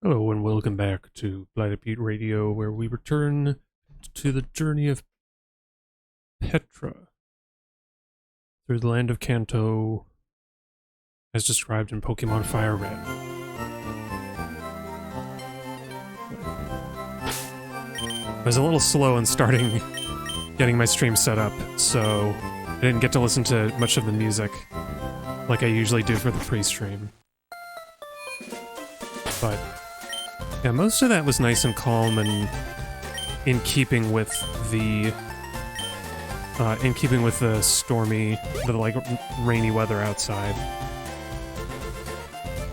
Hello and welcome back to Blighted Pete Radio, where we return to the journey of Petra through the land of Kanto, as described in Pokemon FireRed. I was a little slow in starting getting my stream set up, so I didn't get to listen to much of the music like I usually do for the pre-stream. But yeah, most of that was nice and calm and in keeping with the stormy, rainy weather outside.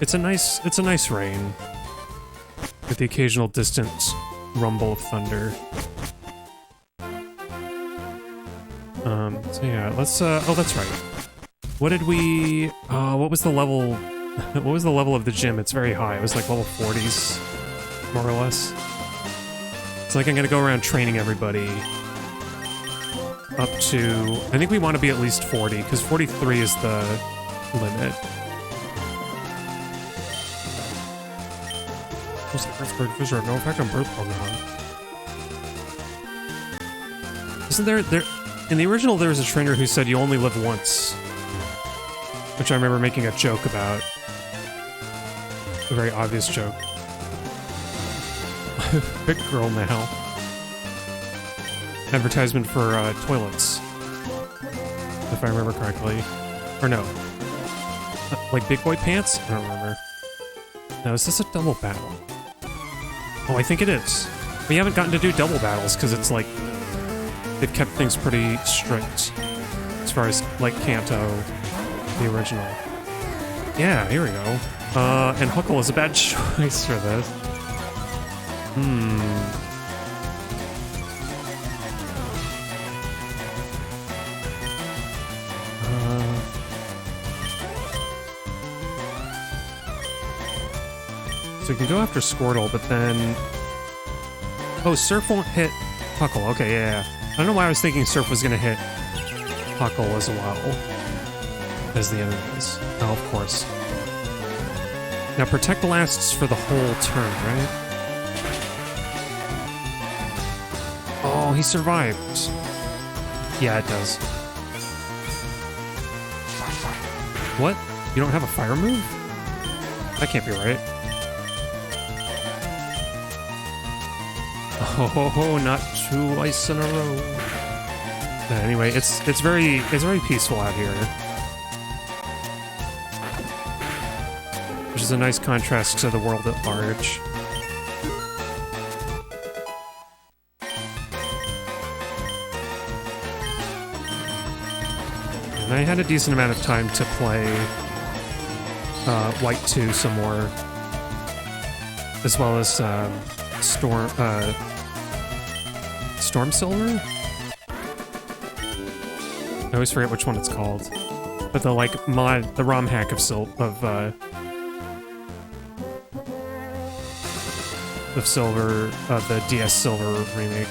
It's a nice rain with the occasional distant rumble of thunder. So yeah, let's oh, that's right. What did we what was the level what was the level of the gym? It's very high. It was like level 40s, more or less. It's like I'm gonna go around training everybody up to, I think we want to be at least 40, because 43 is the limit. Most of the Earthbird fish are no effect on birth Pokemon. Isn't there in the original there was a trainer who said you only live once, which I remember making a joke about. A very obvious joke. Big girl now. Advertisement for toilets, if I remember correctly. Or no. Like big boy pants? I don't remember. Now, is this a double battle? Oh, I think it is. We haven't gotten to do double battles because it's like they've kept things pretty strict as far as like Kanto, the original. Yeah, here we go. And Huckle is a bad choice for this. So you can go after Squirtle, but then... Oh, Surf won't hit Huckle. Okay, yeah. I don't know why I was thinking Surf was gonna hit Huckle as well as the enemies. Oh, of course. Now, Protect lasts for the whole turn, right? Oh, he survived. Yeah, it does. What? You don't have a fire move? That can't be right. Oh, not twice in a row. Anyway, it's very peaceful out here, which is a nice contrast to the world at large. And I had a decent amount of time to play White 2 some more, as well as Storm Silver? I always forget which one it's called. But the like mod, the ROM hack of Silver, the DS Silver remake.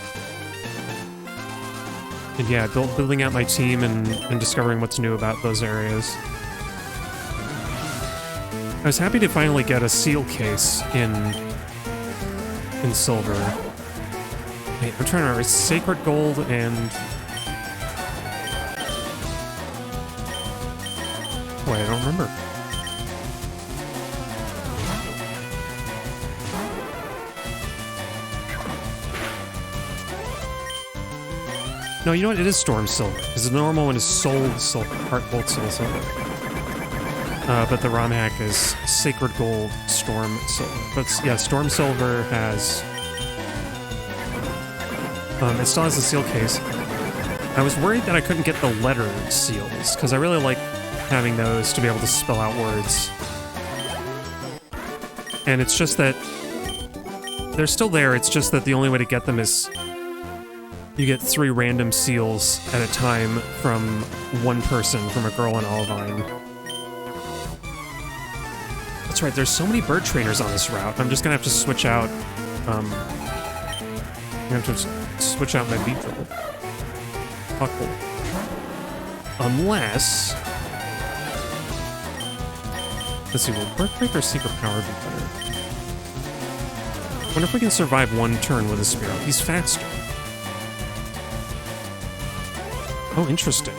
And yeah, building out my team and discovering what's new about those areas. I was happy to finally get a seal case in Silver. Wait, I'm trying to remember. It's Sacred Gold and... Wait, I don't remember. No, you know what? It is Storm Silver, because the normal one is Soul Silver, Heart Gold Soul Silver. But the ROM hack is Sacred Gold Storm Silver. But yeah, Storm Silver has... it still has the seal case. I was worried that I couldn't get the lettered seals, because I really like having those to be able to spell out words. And it's just that... they're still there, it's just that the only way to get them is... you get 3 random seals at a time from one person, from a girl in Olivine. That's right, there's so many bird trainers on this route. I'm just gonna have to switch out, I'm gonna have to switch out my Beetle. Huckle. Unless... let's see, will Birthbreak or Secret Power be better? I wonder if we can survive 1 turn with a Spearow. He's faster. Oh, interesting.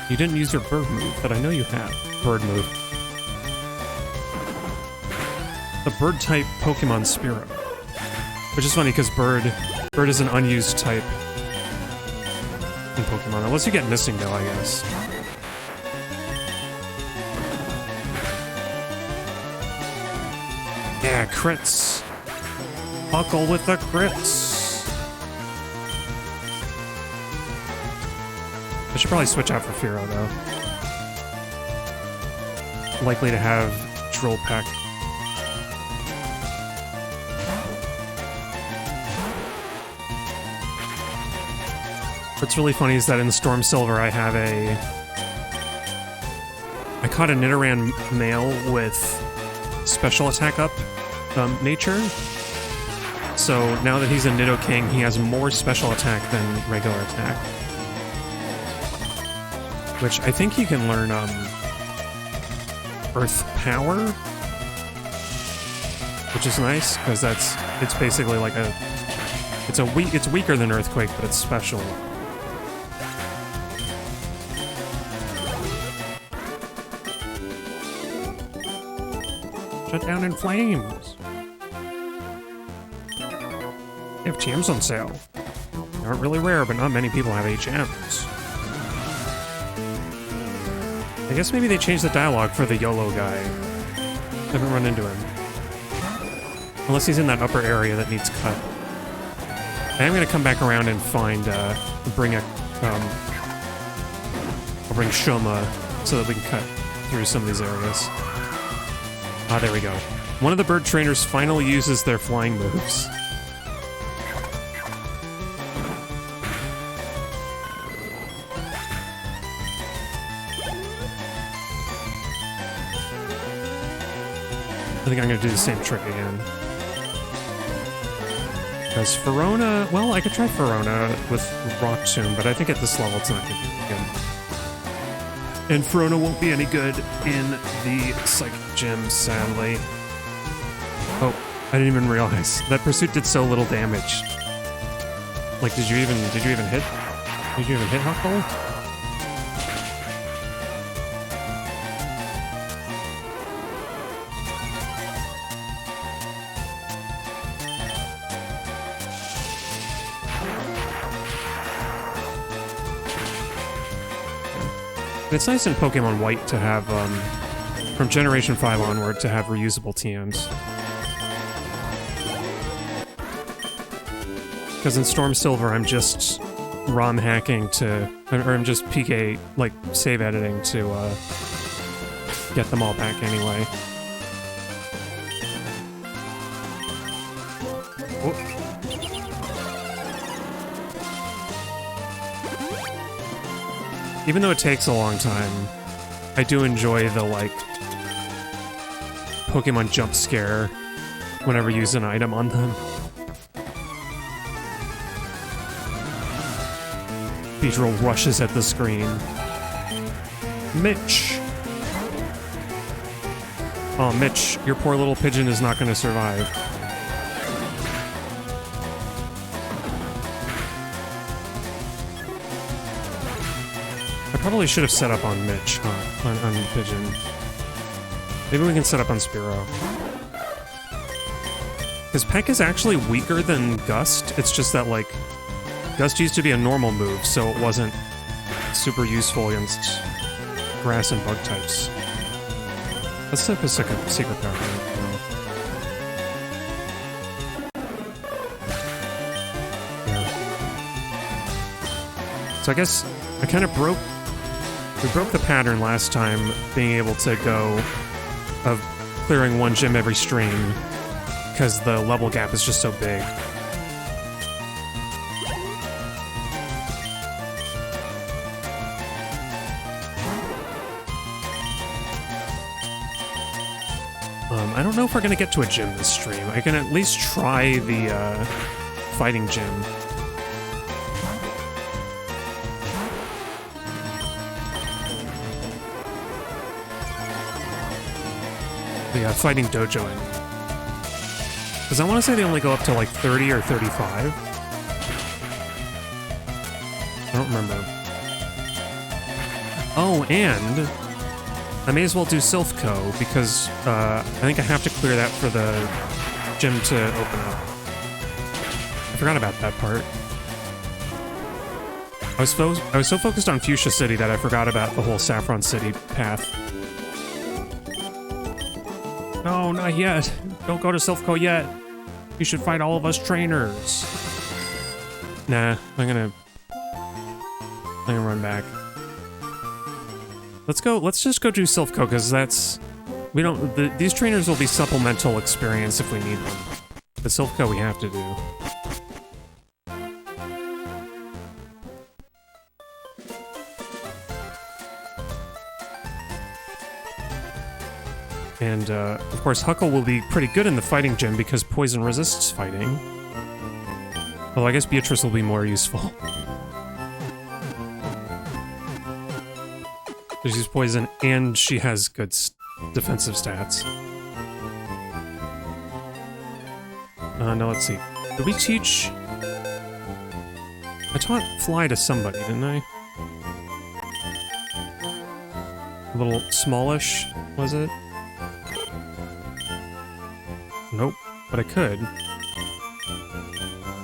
You didn't use your bird move, but I know you have. Bird move. The bird-type Pokemon Spearow. Which is funny, because bird is an unused type in Pokemon. Unless you get Missing, though, I guess. Yeah, crits. Buckle with the crits. I should probably switch out for Fearow, though. Likely to have Drill Peck. What's really funny is that in Storm Silver I have I caught a Nidoran male with special attack up nature. So now that he's a Nidoking, he has more special attack than regular attack. Which I think you can learn Earth Power, which is nice because it's basically like it's weaker than Earthquake, but it's special. Shut down in flames. They have TMs on sale. They aren't really rare, but not many people have HMs. I guess maybe they changed the dialogue for the YOLO guy. Haven't run into him. Unless he's in that upper area that needs cut. I am gonna come back around and find, I'll bring Shoma so that we can cut through some of these areas. Ah, there we go. One of the bird trainers finally uses their flying moves. I think I'm going to do the same trick again. Because Ferona... well, I could try Ferona with Rock Tomb, but I think at this level it's not going to be good. And Ferona won't be any good in the Psychic Gym, sadly. Oh, I didn't even realize. That Pursuit did so little damage. Like, did you even hit? Did you even hit Huckle? It's nice in Pokemon White to have, from Generation 5 onward, to have reusable TMs. Because in Storm Silver, I'm just ROM hacking to... or I'm just PK, like, save editing to, get them all back anyway. Whoop. Even though it takes a long time, I do enjoy the, like, Pokemon jump scare whenever you use an item on them. Beedrill rushes at the screen. Mitch! Oh, Mitch, your poor little pigeon is not going to survive. I probably should have set up on Mitch, on Pigeon. Maybe we can set up on Spearow. Because Peck is actually weaker than Gust, it's just that, like, Gust used to be a normal move, so it wasn't super useful against grass and bug types. Let's look at a secret power. Yeah. So I guess I kind of broke the pattern last time, being able to go of clearing one gym every stream, because the level gap is just so big. I don't know if we're gonna get to a gym this stream. I can at least try the fighting gym. The fighting dojo, I mean. Because I want to say they only go up to like 30 or 35. I don't remember. Oh, and I may as well do Silphco, because I think I have to clear that for the gym to open up. I forgot about that part. I was so focused on Fuchsia City that I forgot about the whole Saffron City path. No, not yet. Don't go to Silphco yet. You should fight all of us trainers. Nah, I'm gonna run back. Let's just go do Silphco, because that's... these trainers will be supplemental experience if we need them. The Silphco we have to do. And, of course, Huckle will be pretty good in the fighting gym because poison resists fighting. Although I guess Beatrice will be more useful. She's poison, and she has good defensive stats. Now let's see. Did we teach... I taught Fly to somebody, didn't I? A little smallish, was it? Nope, but I could.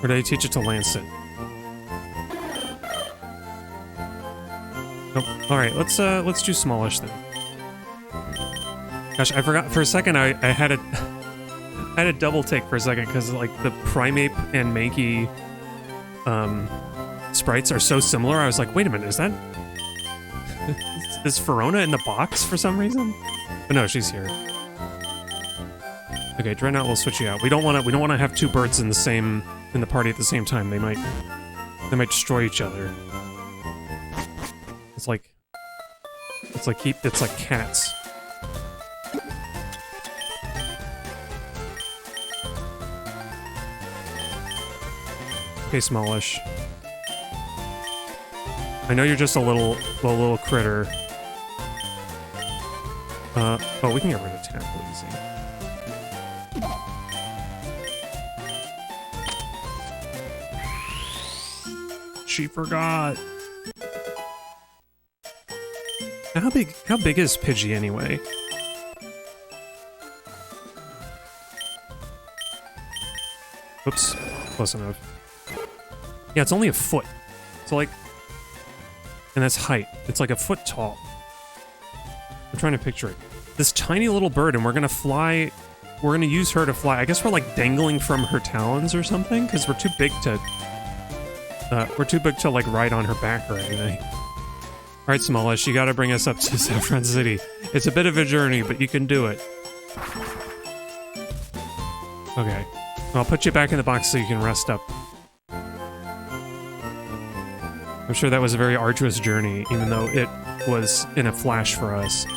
Or did I teach it to Lancet? Nope. Alright, let's do smallish then. Gosh, I forgot for a second I had a I had a double take for a second, because like the Primeape and Mankey sprites are so similar. I was like, wait a minute, is that is Verona in the box for some reason? But no, she's here. Okay, Dreadnought will switch you out. We don't wanna have two birds in the party at the same time. They might destroy each other. It's like cats. Okay, Smallish. I know you're just a little critter. Oh, we can get rid of Tackle easy. She forgot. How big is Pidgey anyway? Oops, close enough. Yeah, it's only a foot. So like, and that's height. It's like a foot tall. I'm trying to picture it. This tiny little bird, and we're gonna fly. We're gonna use her to fly. I guess we're like dangling from her talons or something, because we're too big to. Like ride on her back or anything. All right, Smallish, you gotta bring us up to Saffron City. It's a bit of a journey, but you can do it. Okay, I'll put you back in the box so you can rest up. I'm sure that was a very arduous journey, even though it was in a flash for us.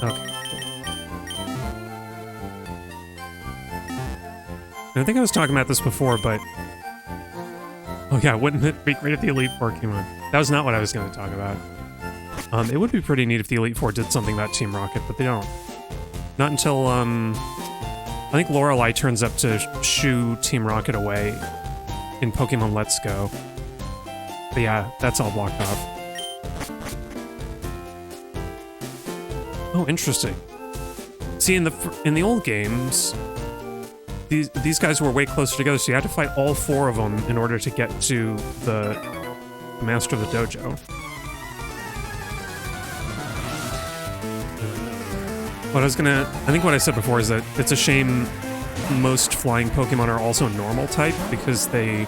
Okay. I think I was talking about this before, but... Oh yeah, wouldn't it be great if the Elite Four came on? That was not what I was going to talk about. It would be pretty neat if the Elite Four did something about Team Rocket, but they don't. Not until, I think Lorelei turns up to shoo Team Rocket away in Pokemon Let's Go. But yeah, that's all blocked off. See, in the old games, these guys were way closer together, so you had to fight all 4 of them in order to get to the master of the dojo. I think what I said before is that it's a shame most flying Pokemon are also normal type, because they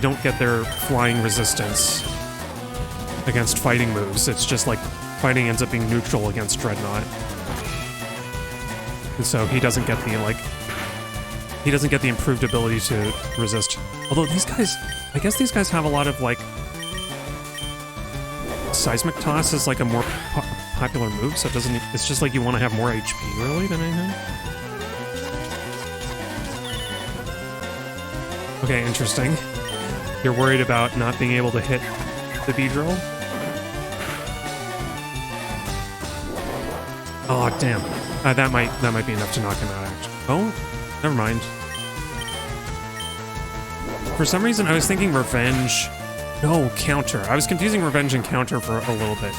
don't get their flying resistance against fighting moves. It's just like fighting ends up being neutral against Dreadnought. And so he doesn't get the improved ability to resist. Although these guys, I guess these guys have a lot of like Seismic Toss is like a more popular move, so it's just like you want to have more HP really than anything. Okay, interesting. You're worried about not being able to hit the Beedrill? Oh, damn. That might be enough to knock him out, actually. Oh, never mind. For some reason, I was thinking Revenge... No, Counter. I was confusing Revenge and Counter for a little bit.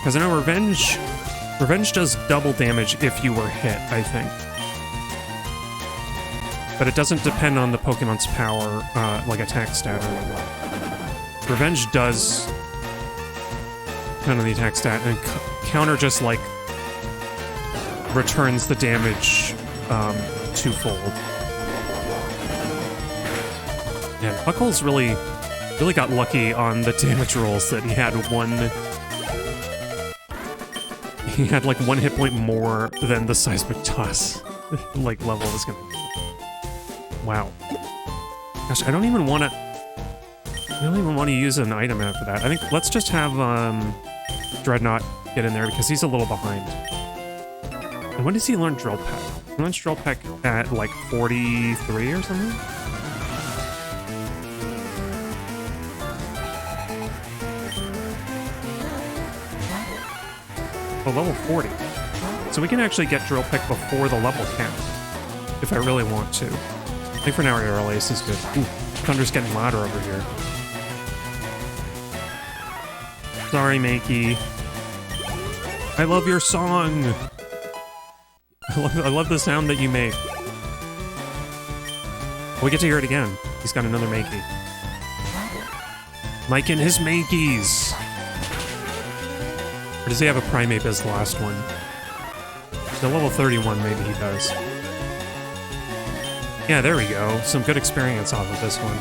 Because I know Revenge does double damage if you were hit, I think. But it doesn't depend on the Pokemon's power, like attack stat or whatnot. Revenge does depend on the attack stat, and Counter just, like, returns the damage twofold. Yeah, Buckles really got lucky on the damage rolls that he had like 1 hit point more than the Seismic Toss like level is gonna be. Wow. Gosh, I don't even want to use an item after that. I think let's just have Dreadnought get in there because he's a little behind. And when does he learn Drill Peck? He learns Drill Peck at like 43 or something? Oh, level 40. So we can actually get Drill Peck before the level cap, if I really want to. I think for now Aerial Ace is good. Ooh, Thunder's getting louder over here. Sorry, Makey. I love your song! I love the sound that you make. We get to hear it again. He's got another Makey. Mike and his Makeys! Or does he have a Primeape as the last one? The level 31, maybe he does. Yeah, there we go. Some good experience off of this one.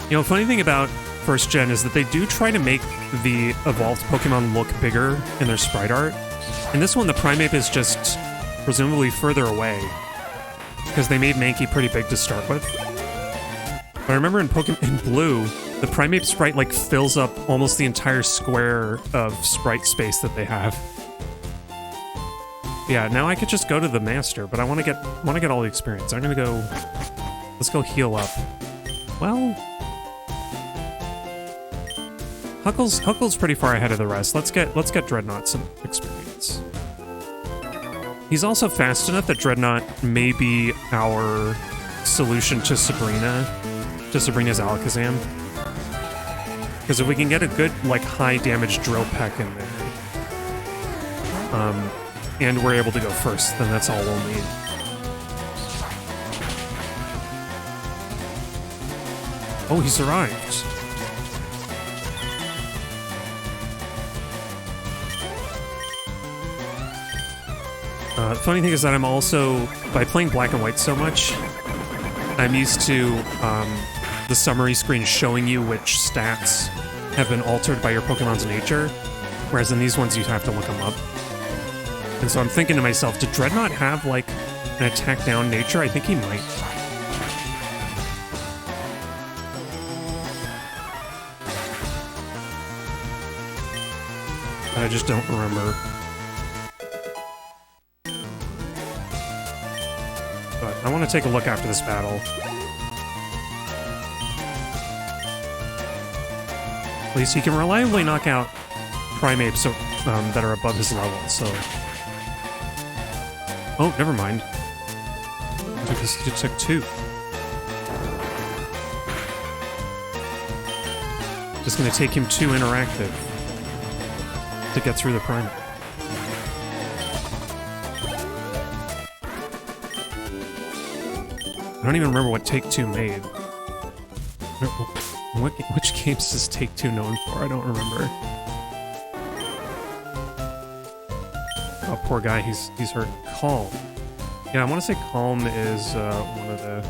You know, funny thing about first gen is that they do try to make the evolved Pokemon look bigger in their sprite art. In this one, the Primeape is just presumably further away, because they made Mankey pretty big to start with. But I remember in Blue, the Primeape sprite like fills up almost the entire square of sprite space that they have. Yeah, now I could just go to the master, but I want to get all the experience. I'm gonna go. Let's go heal up. Well, Huckle's pretty far ahead of the rest. Let's get Dreadnought some experience. He's also fast enough that Dreadnought may be our solution to Sabrina's Alakazam. Because if we can get a good, like, high damage Drill Peck in there, and we're able to go first, then that's all we'll need. Oh, he survived. The funny thing is that I'm also, by playing Black and White so much, I'm used to the summary screen showing you which stats have been altered by your Pokemon's nature, whereas in these ones you have to look them up. And so I'm thinking to myself, did Dreadnought have, like, an attack down nature? I think he might. I just don't remember. But I want to take a look after this battle. At least he can reliably knock out Primeapes that are above his level, so... Oh, never mind. It took 2. Just gonna take him 2 interactive. to get through the prime. I don't even remember what Take-Two made. Which games is Take-Two known for? I don't remember. Oh, poor guy, he's hurt. Calm. Yeah, I want to say Calm is one of the...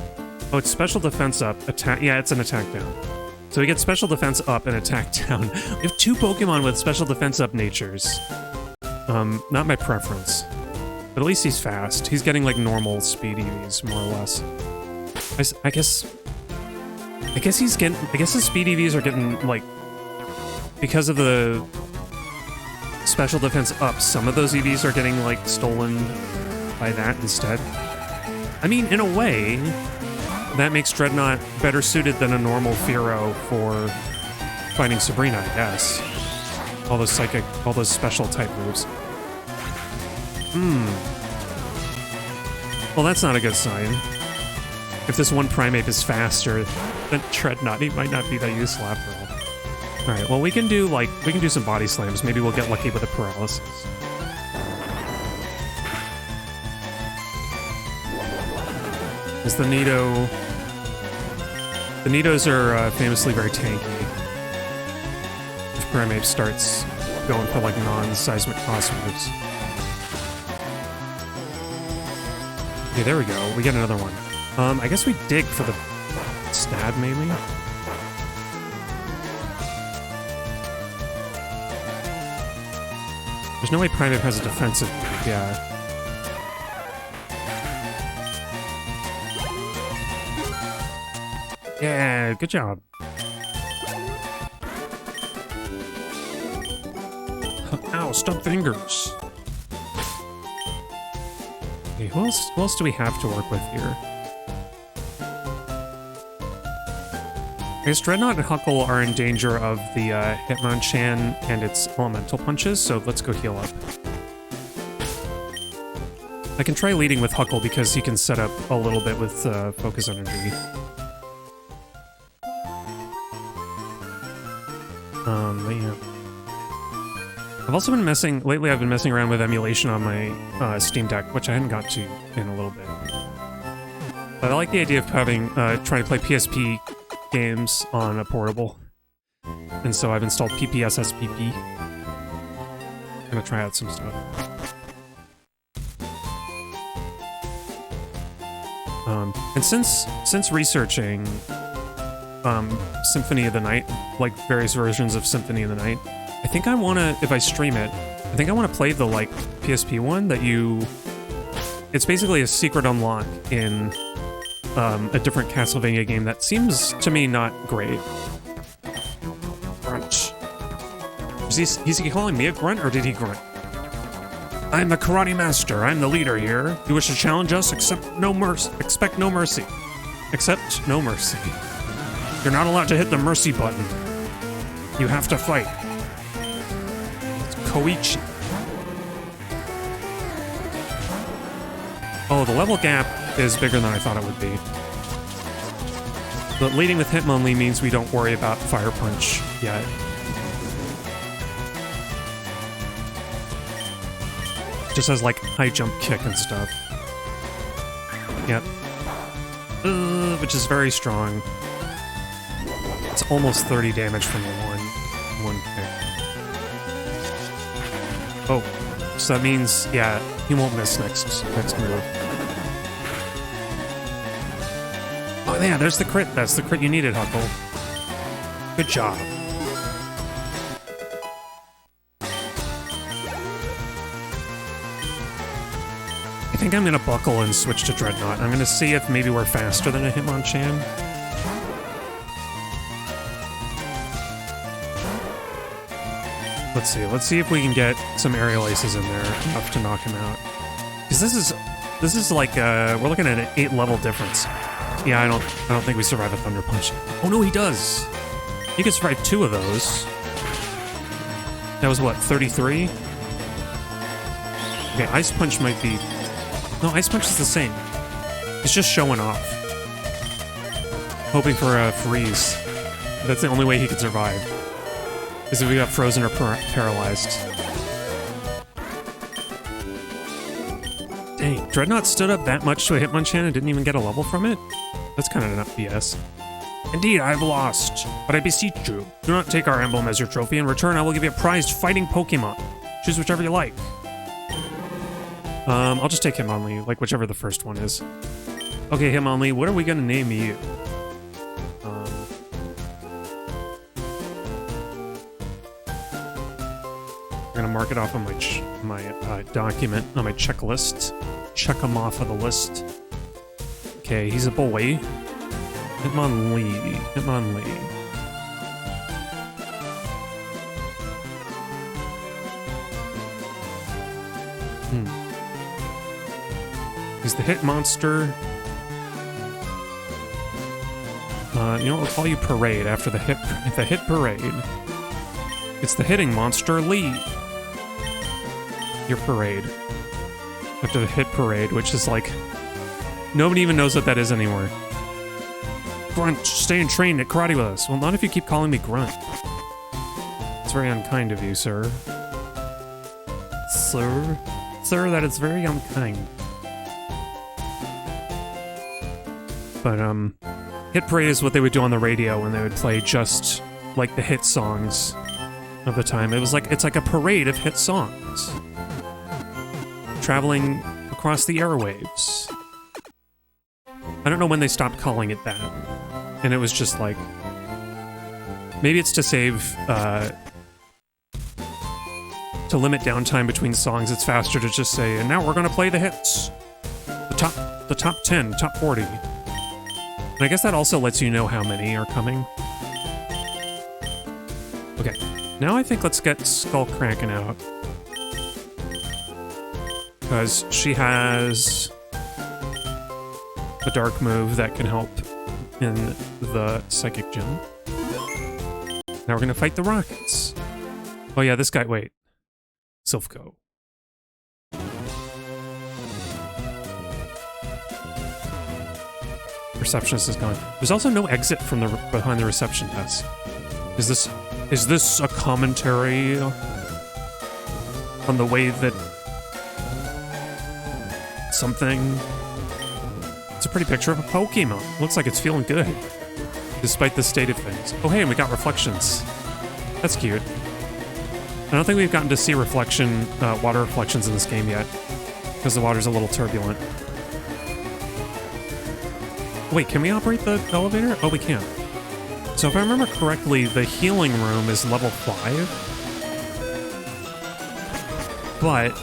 Oh, it's special defense up, attack... Yeah, it's an attack down. So we get special defense up and attack down. We have 2 Pokemon with special defense up natures. Not my preference. But at least he's fast. He's getting, like, normal speed EVs, more or less. I guess he's getting... I guess his speed EVs are getting, like... Because of the... special defense up, some of those EVs are getting, like, stolen by that instead. I mean, in a way, that makes Dreadnought better suited than a normal Fearow for fighting Sabrina, I guess. All those psychic, all those special type moves. Well, that's not a good sign. If this one Primeape is faster than Dreadnought, he might not be that useful after all. Alright, well we can do some body slams. Maybe we'll get lucky with a paralysis. Because the Nido... The Nidos are famously very tanky. If Primeape starts going for like non-seismic cross moves. Okay, there we go. We get another one. I guess we dig for the stab, maybe? There's no way Primeape has a defensive move, yeah. Yeah, good job. Ow, stub fingers. Okay, who else do we have to work with here? I guess Dreadnought and Huckle are in danger of the Hitmonchan and its elemental punches, so let's go heal up. I can try leading with Huckle because he can set up a little bit with Focus Energy. Yeah. I've also been lately I've been messing around with emulation on my Steam Deck, which I hadn't got to in a little bit. But I like the idea of having, trying to play PSP games on a portable. And so I've installed PPSSPP. I'm gonna try out some stuff. And since researching Symphony of the Night, like various versions of Symphony of the Night, I think I wanna, if I stream it, I think I wanna play the like PSP one that it's basically a secret unlock in a different Castlevania game that seems to me not great. Grunt. Is he calling me a grunt, or did he grunt? I'm the karate master. I'm the leader here. You wish to challenge us? Expect no mercy. Accept no mercy. You're not allowed to hit the mercy button. You have to fight. It's Koichi. Oh, the level gap is bigger than I thought it would be. But leading with Hitmonlee means we don't worry about Fire Punch yet. Just has like high jump kick and stuff. Yep. Which is very strong. It's almost 30 damage from the one kick. Oh, so that means, yeah, he won't miss next move. Oh yeah, there's the crit. That's the crit you needed, Huckle. Good job. I think I'm gonna buckle and switch to Dreadnought. I'm gonna see if maybe we're faster than a Hitmonchan. Let's see if we can get some aerial aces in there enough to knock him out. Because this is like we're looking at an 8-level difference. Yeah, I don't think we survive a Thunder Punch. Oh no, he does. He could survive 2 of those. That was what, 33? Okay, Ice Punch might be... No, Ice Punch is the same. It's just showing off. Hoping for a freeze. That's the only way he could survive. Is if we got frozen or paralyzed. Dang, Dreadnought stood up that much to a Hitmonchan and didn't even get a level from it? That's kind of enough BS. Indeed, I've lost, but I beseech you, do not take our emblem as your trophy. In return, I will give you a prized fighting Pokemon. Choose whichever you like. I'll just take Hitmonlee, like whichever the first one is. Okay, Hitmonlee, what are we gonna name you? I'm gonna mark it off on my document, on my checklist. Check him off of the list. Okay, he's a boy. Hitmonlee. Hitmonlee. He's the hit monster. You know, we'll call you Parade after the hit parade. It's the hitting monster Lee. Your Parade. After the hit parade, which is like... Nobody even knows what that is anymore. Grunt, stay and train at karate with us. Well, not if you keep calling me Grunt. It's very unkind of you, sir. Sir? Sir, that is very unkind. But, Hit Parade is what they would do on the radio when they would play just, like, the hit songs of the time. It was like, it's like a parade of hit songs. Traveling across the airwaves. I don't know when they stopped calling it that. And it was just like... Maybe it's to save, to limit downtime between songs. It's faster to just say, and now we're gonna play the hits. The top 10, top 40. And I guess that also lets you know how many are coming. Okay, now I think let's get Skullcracken out. Because she has a dark move that can help in the Psychic Gym. Now we're gonna fight the Rockets. Oh yeah, this guy, wait. Silphco. Receptionist is gone. There's also no exit from the behind the reception desk. Is this a commentary on the way that something... It's a pretty picture of a Pokemon. Looks like it's feeling good, despite the state of things. Oh hey, and we got reflections. That's cute. I don't think we've gotten to see water reflections in this game yet, because the water's a little turbulent. Wait, can we operate the elevator? Oh, we can. So if I remember correctly, the healing room is level 5. But...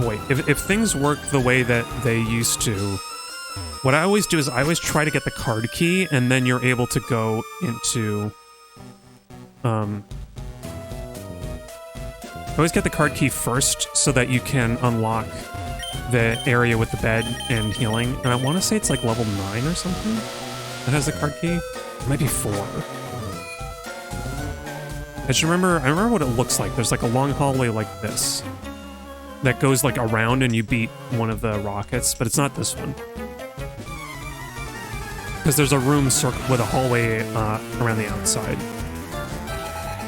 boy, if things work the way that they used to, what I always do is I always try to get the card key, and then you're able to go into... I always get the card key first, so that you can unlock the area with the bed and healing. And I want to say it's like level 9 or something that has the card key. It might be 4. I remember what it looks like. There's like a long hallway like this that goes like around and you beat one of the rockets, but it's not this one. Because there's a room with a hallway around the outside.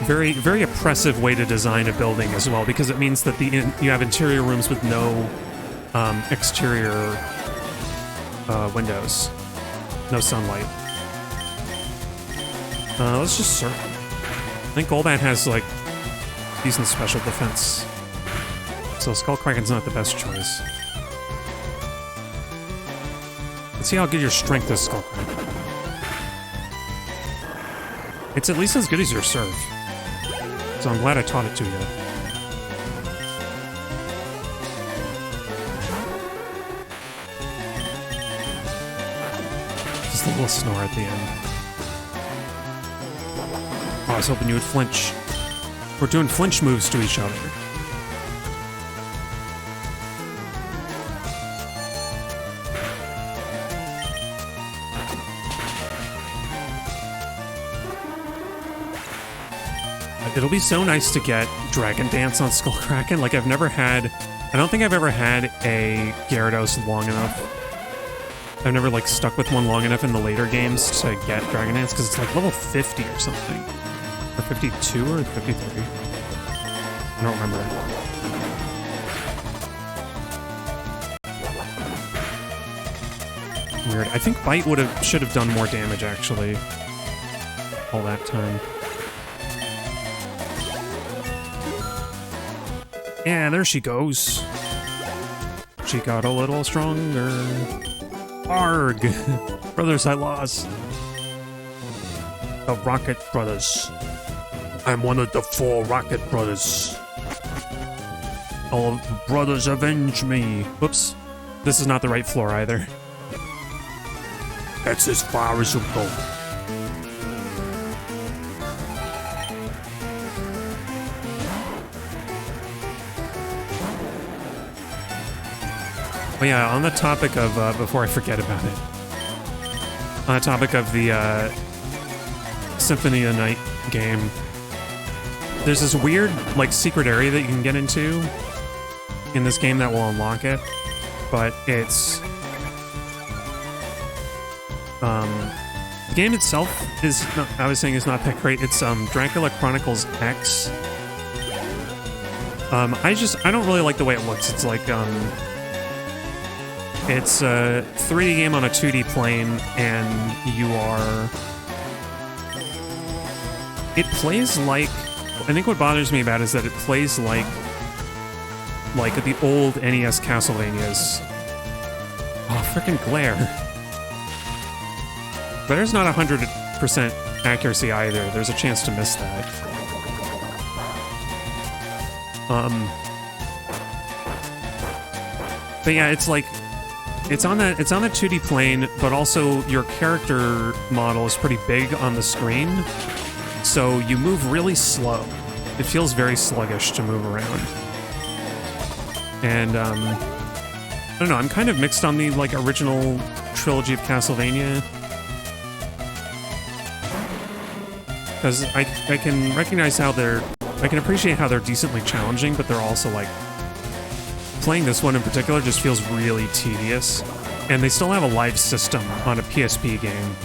Very, very oppressive way to design a building as well, because it means that you have interior rooms with no exterior windows. No sunlight. Let's just search. I think Golbat has, like, decent special defense. So Skullcracken's not the best choice. Let's see how good your strength is, Skullcracken. It's at least as good as your serve. So I'm glad I taught it to you. Just a little snore at the end. Oh, I was hoping you would flinch. We're doing flinch moves to each other. It'll be so nice to get Dragon Dance on Skullcracken. Like, I don't think I've ever had a Gyarados long enough. I've never, like, stuck with one long enough in the later games to get Dragon Dance, because it's like level 50 or something. Or 52 or 53? I don't remember. Weird. I think Bite should have done more damage, actually. All that time. Yeah, there she goes. She got a little stronger. Arg! Brothers, I lost. The Rocket Brothers. I'm one of the 4 Rocket Brothers. All of the brothers avenge me. Whoops. This is not the right floor either. That's as far as you'll go. Oh yeah, on the topic of, before I forget about it. On the topic of the, Symphony of the Night game. There's this weird, like, secret area that you can get into in this game that will unlock it. But it's... the game itself is, not, I was saying, is not that great. It's, Dracula Chronicles X. I don't really like the way it looks. It's like, it's a 3D game on a 2D plane, and you are... It plays like... I think what bothers me about it is that it plays like the old NES Castlevanias. Oh, frickin' glare. Glare's not 100% accuracy either. There's a chance to miss that. But yeah, it's like... It's on that 2D plane, but also your character model is pretty big on the screen. So you move really slow. It feels very sluggish to move around. And, I don't know, I'm kind of mixed on the, like, original trilogy of Castlevania. Because I can recognize how I can appreciate how they're decently challenging, but they're also, like... Playing this one in particular just feels really tedious. And they still have a live system on a PSP game.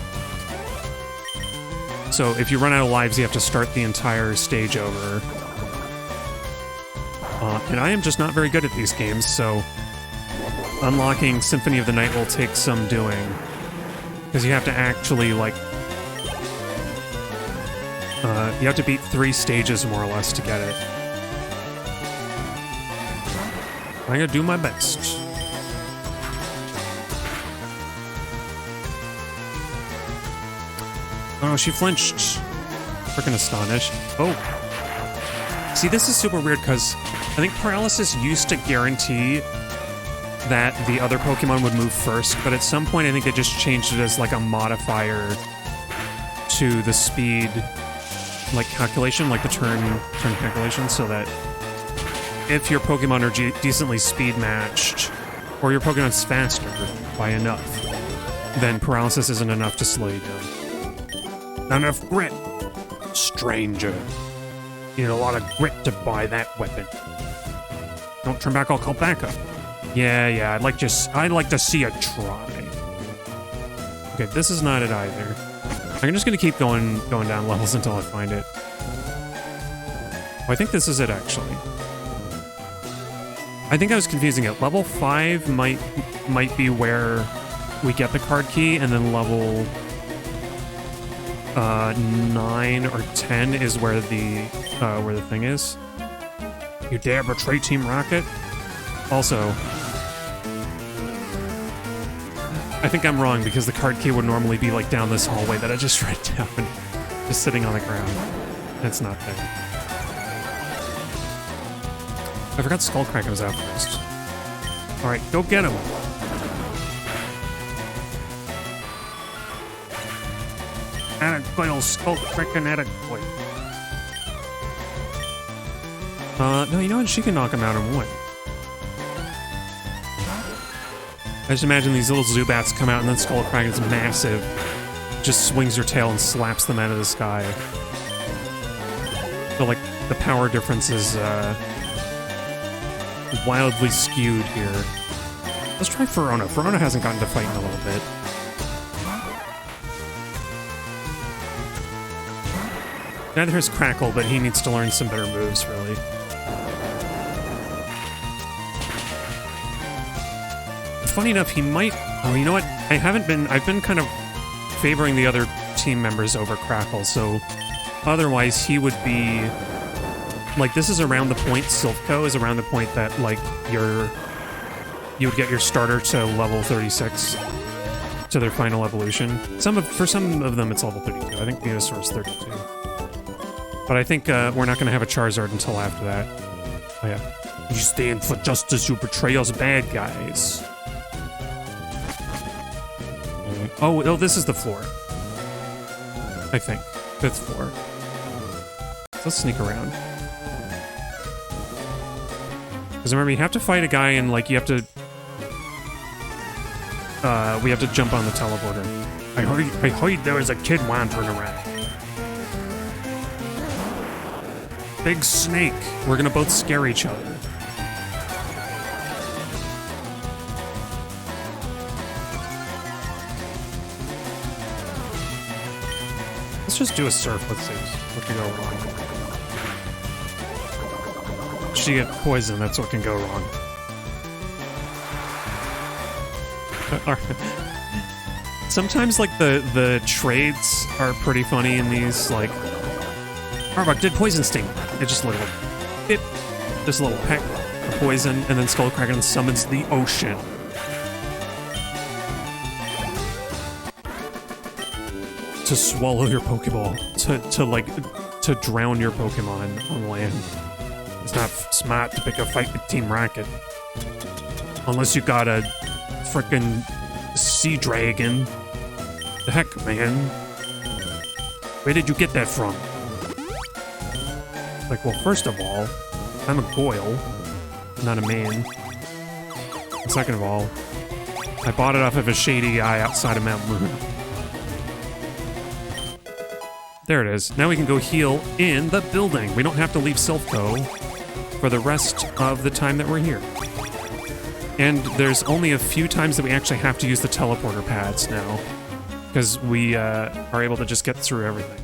So if you run out of lives, you have to start the entire stage over. And I am just not very good at these games, so unlocking Symphony of the Night will take some doing. Because you have to actually, like... you have to beat 3 stages, more or less, to get it. I'm gonna do my best. Oh, she flinched. Freaking astonished. Oh. See, this is super weird because I think Paralysis used to guarantee that the other Pokemon would move first, but at some point I think they just changed it as like a modifier to the speed, like calculation, like the turn calculation, so that if your Pokemon are decently speed matched, or your Pokemon's faster by enough, then Paralysis isn't enough to slow you down. Not enough grit, stranger. You need a lot of grit to buy that weapon. Don't turn back, I'll call backup. Yeah, I'd like to see a try. Okay, this is not it either. I'm just gonna keep going down levels until I find it. Oh, I think this is it, actually. I think I was confusing it. Level 5 might be where we get the card key, and then level 9 or 10 is where the thing is. You dare betray Team Rocket? Also, I think I'm wrong because the card key would normally be like down this hallway that I just read down, just sitting on the ground. It's not there. I forgot Skullcracker was out first. Alright, go get him! Attaboy, old Skullcracker, attaboy. No, you know what? She can knock him out in one. I just imagine these little Zubats come out and then Skullcracker's massive. Just swings her tail and slaps them out of the sky. So, like, the power difference is, wildly skewed here. Let's try Verona. Verona hasn't gotten to fight in a little bit. Neither is Crackle, but he needs to learn some better moves, really. Funny enough, he might... Oh, you know what? I've been kind of favoring the other team members over Crackle, so otherwise he would be... Like, this is around the point, Silphco is around the point that, like, you would get your starter to level 36 to their final evolution. For some of them, it's level 32. I think Venusaur is 32. But I think we're not going to have a Charizard until after that. Oh, yeah. You stand for justice, you betray us bad guys. Oh, this is the floor. I think. 5th floor. So let's sneak around. Because remember, you have to fight a guy and, like, you have to... we have to jump on the teleporter. I heard there was a kid wandering around. Big snake. We're gonna both scare each other. Let's just do a surf. Let's see what can go wrong. She get poisoned, that's what can go wrong. Sometimes, like, the trades are pretty funny in these, like... Arbok did Poison Sting. It just literally... Bip. Just a little peck of poison, and then Skullkraken summons the ocean. To swallow your Pokeball. To drown your Pokemon on land. It's not smart to pick a fight with Team Rocket. Unless you got a frickin' sea dragon. The heck, man? Where did you get that from? Like, well, first of all, I'm a Goyle, not a man. And second of all, I bought it off of a shady guy outside of Mount Moon. There it is. Now we can go heal in the building. We don't have to leave Silphco for the rest of the time that we're here. And there's only a few times that we actually have to use the teleporter pads now, because we are able to just get through everything.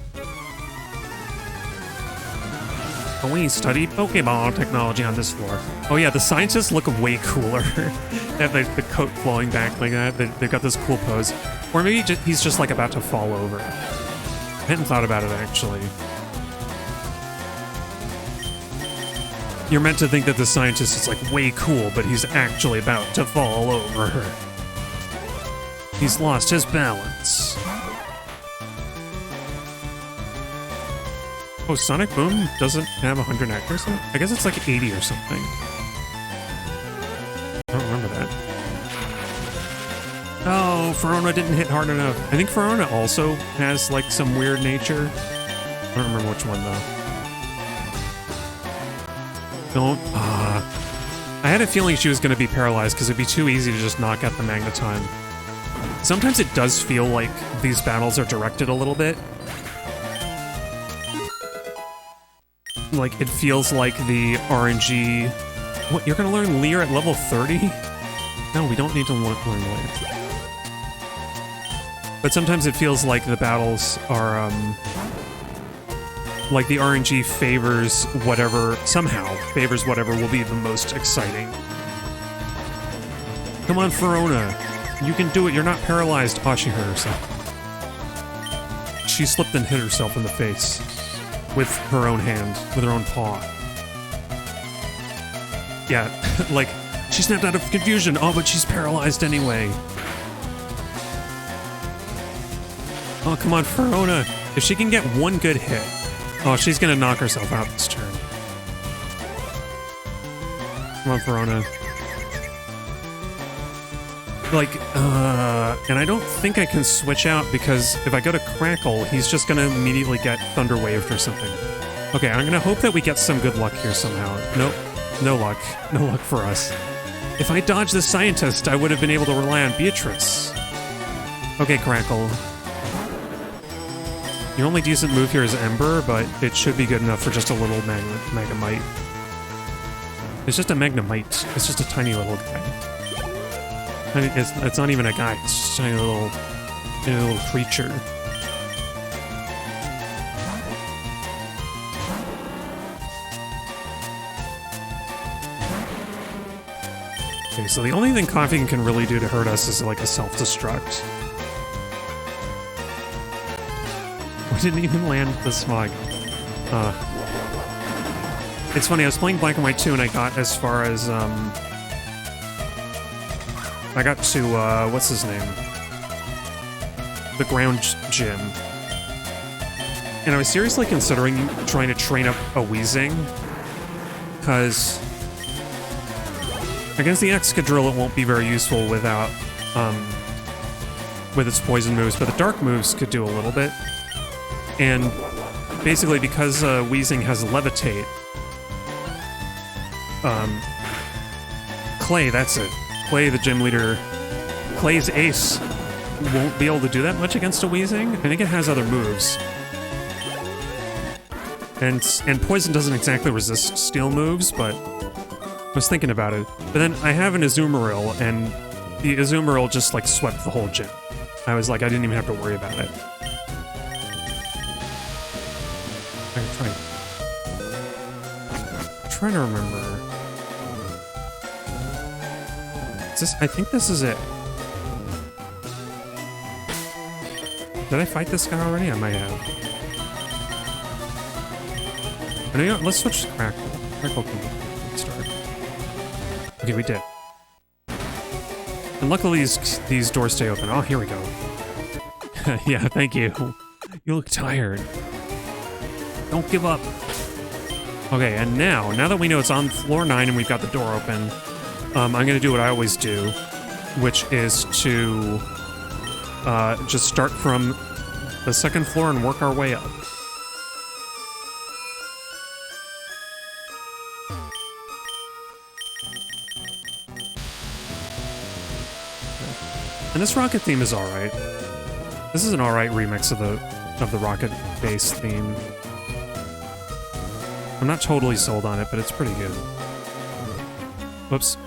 We study Pokeball technology on this floor. Oh yeah, the scientists look way cooler. They have the coat flowing back like that. They've got this cool pose. Or maybe he's just like about to fall over. I hadn't thought about it, actually. You're meant to think that the scientist is like way cool, but he's actually about to fall over. He's lost his balance. Oh, Sonic Boom doesn't have 100 accuracy? I guess it's like 80 or something. I don't remember that. Oh, Ferona didn't hit hard enough. I think Ferona also has like some weird nature. I don't remember which one though. Don't. I had a feeling she was going to be paralyzed because it'd be too easy to just knock out the Magneton. Sometimes it does feel like these battles are directed a little bit. Like, it feels like the RNG... What, you're gonna learn Leer at level 30? No, we don't need to learn Leer. But sometimes it feels like the battles are, like the RNG favors whatever, somehow, favors whatever will be the most exciting. Come on, Ferona. You can do it, you're not paralyzed. Oh, she hurt herself. She slipped and hit herself in the face. With her own hand, with her own paw. Yeah, like, she snapped out of confusion. Oh, but she's paralyzed anyway. Oh, come on, Ferona. If she can get one good hit. Oh, she's gonna knock herself out this turn. Come on, Ferona. Like, and I don't think I can switch out because if I go to Crackle, he's just gonna immediately get Thunder Waved or something. Okay, I'm gonna hope that we get some good luck here somehow. Nope, no luck. No luck for us. If I dodged the Scientist, I would have been able to rely on Beatrice. Okay, Crackle. Your only decent move here is Ember, but it should be good enough for just a little Magnemite. It's just a Magnemite. It's just a tiny little guy. I mean, it's not even a guy, it's just a tiny little Okay, so the only thing coughing can really do to hurt us is like a self-destruct. We didn't even land the smog. It's funny, I was playing Black and White 2 and I got as far as, I got to, what's his name? The ground gym. And I was seriously considering trying to train up a Weezing, because against the Excadrill it won't be very useful without, with its poison moves, but the dark moves could do a little bit. And basically because Weezing has Levitate, Clay, that's it. Clay, the gym leader, Clay's ace won't be able to do that much against a Weezing. I think it has other moves. And poison doesn't exactly resist steel moves, but I was thinking about it. But then I have an Azumarill, and the Azumarill just like swept the whole gym. I was like, I didn't even have to worry about it. I'm trying to remember. Is this, I think this is it. Did I fight this guy already? I might have. I know, let's switch to Crackle. Crackle can start. Okay, we did. And luckily these doors stay open. Oh, here we go. Yeah, thank you. You look tired. Don't give up. Okay, and now that we know it's on floor 9 and we've got the door open, I'm gonna do what I always do, which is to just start from the second floor and work our way up. And this rocket theme is alright. This is an alright remix of the rocket bass theme. I'm not totally sold on it, but it's pretty good. Whoops.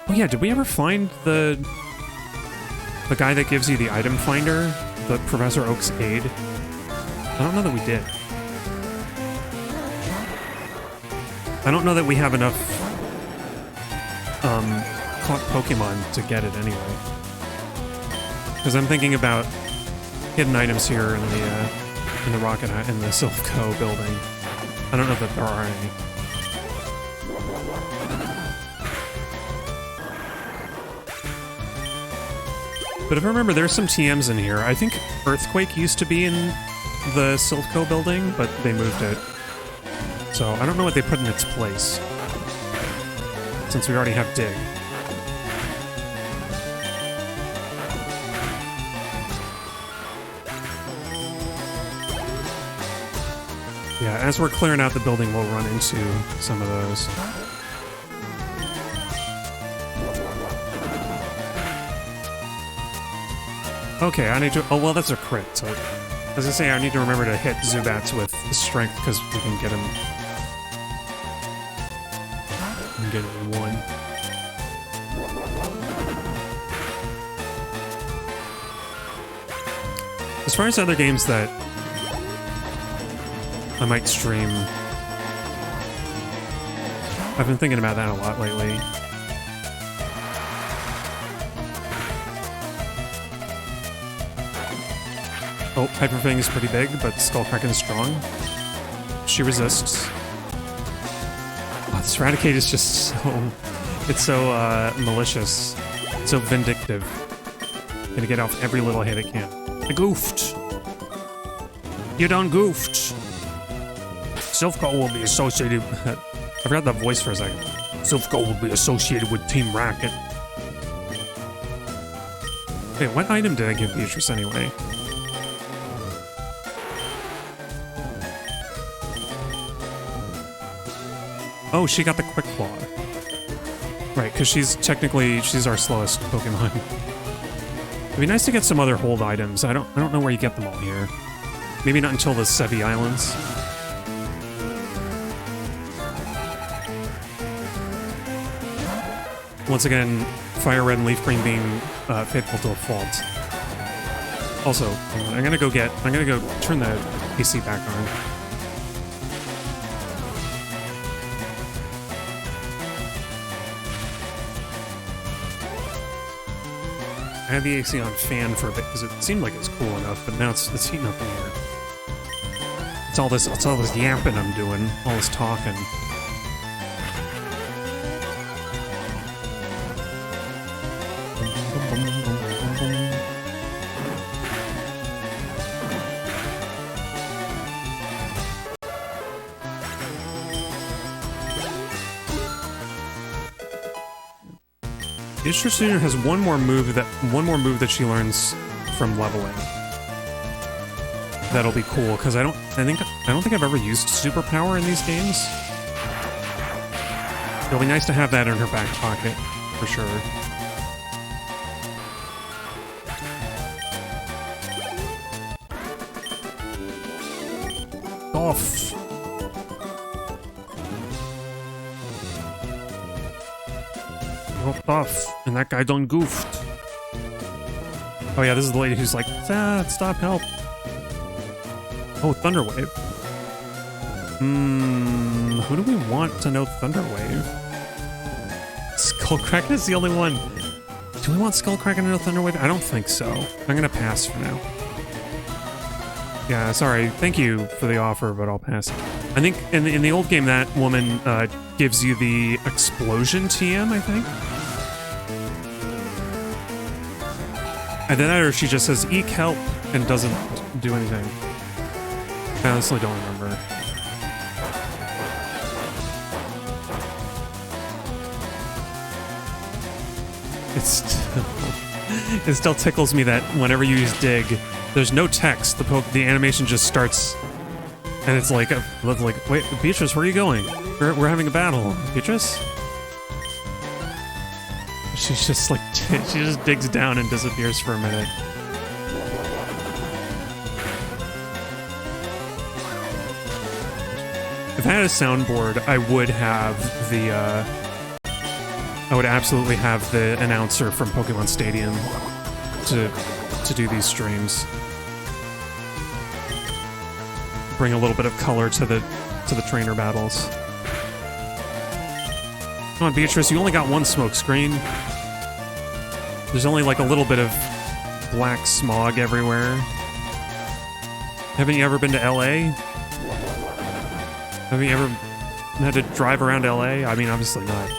Oh yeah, did we ever find the guy that gives you the item finder? The Professor Oak's aid? I don't know that we did. I don't know that we have enough caught Pokemon to get it anyway. Because I'm thinking about hidden items here in the rocket in the Silph.Co building. I don't know that there are any. But if I remember, there's some TMs in here. I think Earthquake used to be in the Silph.Co building, but they moved it. So I don't know what they put in its place, since we already have Dig. Yeah, as we're clearing out the building, we'll run into some of those. Okay, I need to... Oh, well, that's a crit, so... As I say, I need to remember to hit Zubats with strength, because we can get him... We can get him in one. As far as other games that I might stream, I've been thinking about that a lot lately. Oh, Hyper Fang is pretty big, but Skullcracken is strong. She resists. Oh, this Raticate is just so... It's so, malicious. It's so vindictive. Gonna get off every little hit it can. I goofed! You done goofed! Silph.Co will be associated... I forgot that voice for a second. Silph.Co will be associated with Team Rocket. Wait, what item did I give Beatrice anyway? Oh, she got the Quick Claw. Right, because she's our slowest Pokemon. It'd be nice to get some other hold items. I don't know where you get them all here. Maybe not until the Sevi Islands. Once again, FireRed and Leaf Green being faithful to a fault. Also, I'm gonna go turn the AC back on. I had the AC on fan for a bit because it seemed like it was cool enough, but now it's heating up in here. It's all this yapping I'm doing, all this talking. The Ishtar student has one more move that she learns from leveling. That'll be cool because I don't think I've ever used superpower in these games. It'll be nice to have that in her back pocket for sure. Off. Off, and that guy done goofed. Oh yeah, this is the lady who's like, stop, help. Oh, Thunderwave. Who do we want to know Thunderwave? Skullcracken is the only one. Do we want Skullcracken to know Thunderwave? I don't think so. I'm gonna pass for now. Yeah, sorry. Thank you for the offer, but I'll pass. I think in the old game, that woman gives you the explosion TM, I think. And then either she just says, eek help, and doesn't do anything. I honestly don't remember. It still tickles me that whenever you use dig, there's no text. The animation just starts, and it's like, wait, Beatrice, where are you going? We're having a battle, Beatrice. She's just like, she just digs down and disappears for a minute. If I had a soundboard, I would have the, I would absolutely have the announcer from Pokemon Stadium to do these streams. Bring a little bit of color to the trainer battles. Come on, Beatrice, you only got one smoke screen. There's only like a little bit of black smog everywhere. Haven't you ever been to LA? Have you ever had to drive around LA? I mean, obviously not.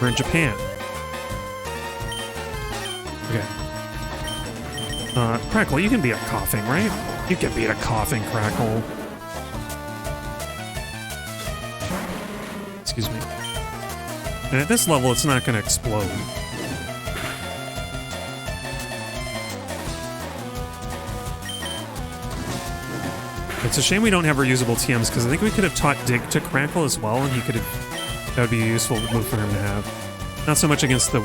We're in Japan. Okay. Crackle, you can beat a coughing, right? You can beat a coughing, Crackle. Excuse me. And at this level, it's not going to explode. It's a shame we don't have reusable TMs, because I think we could have taught Dig to Crackle as well, and he could have... That would be a useful move for him to have. Not so much against the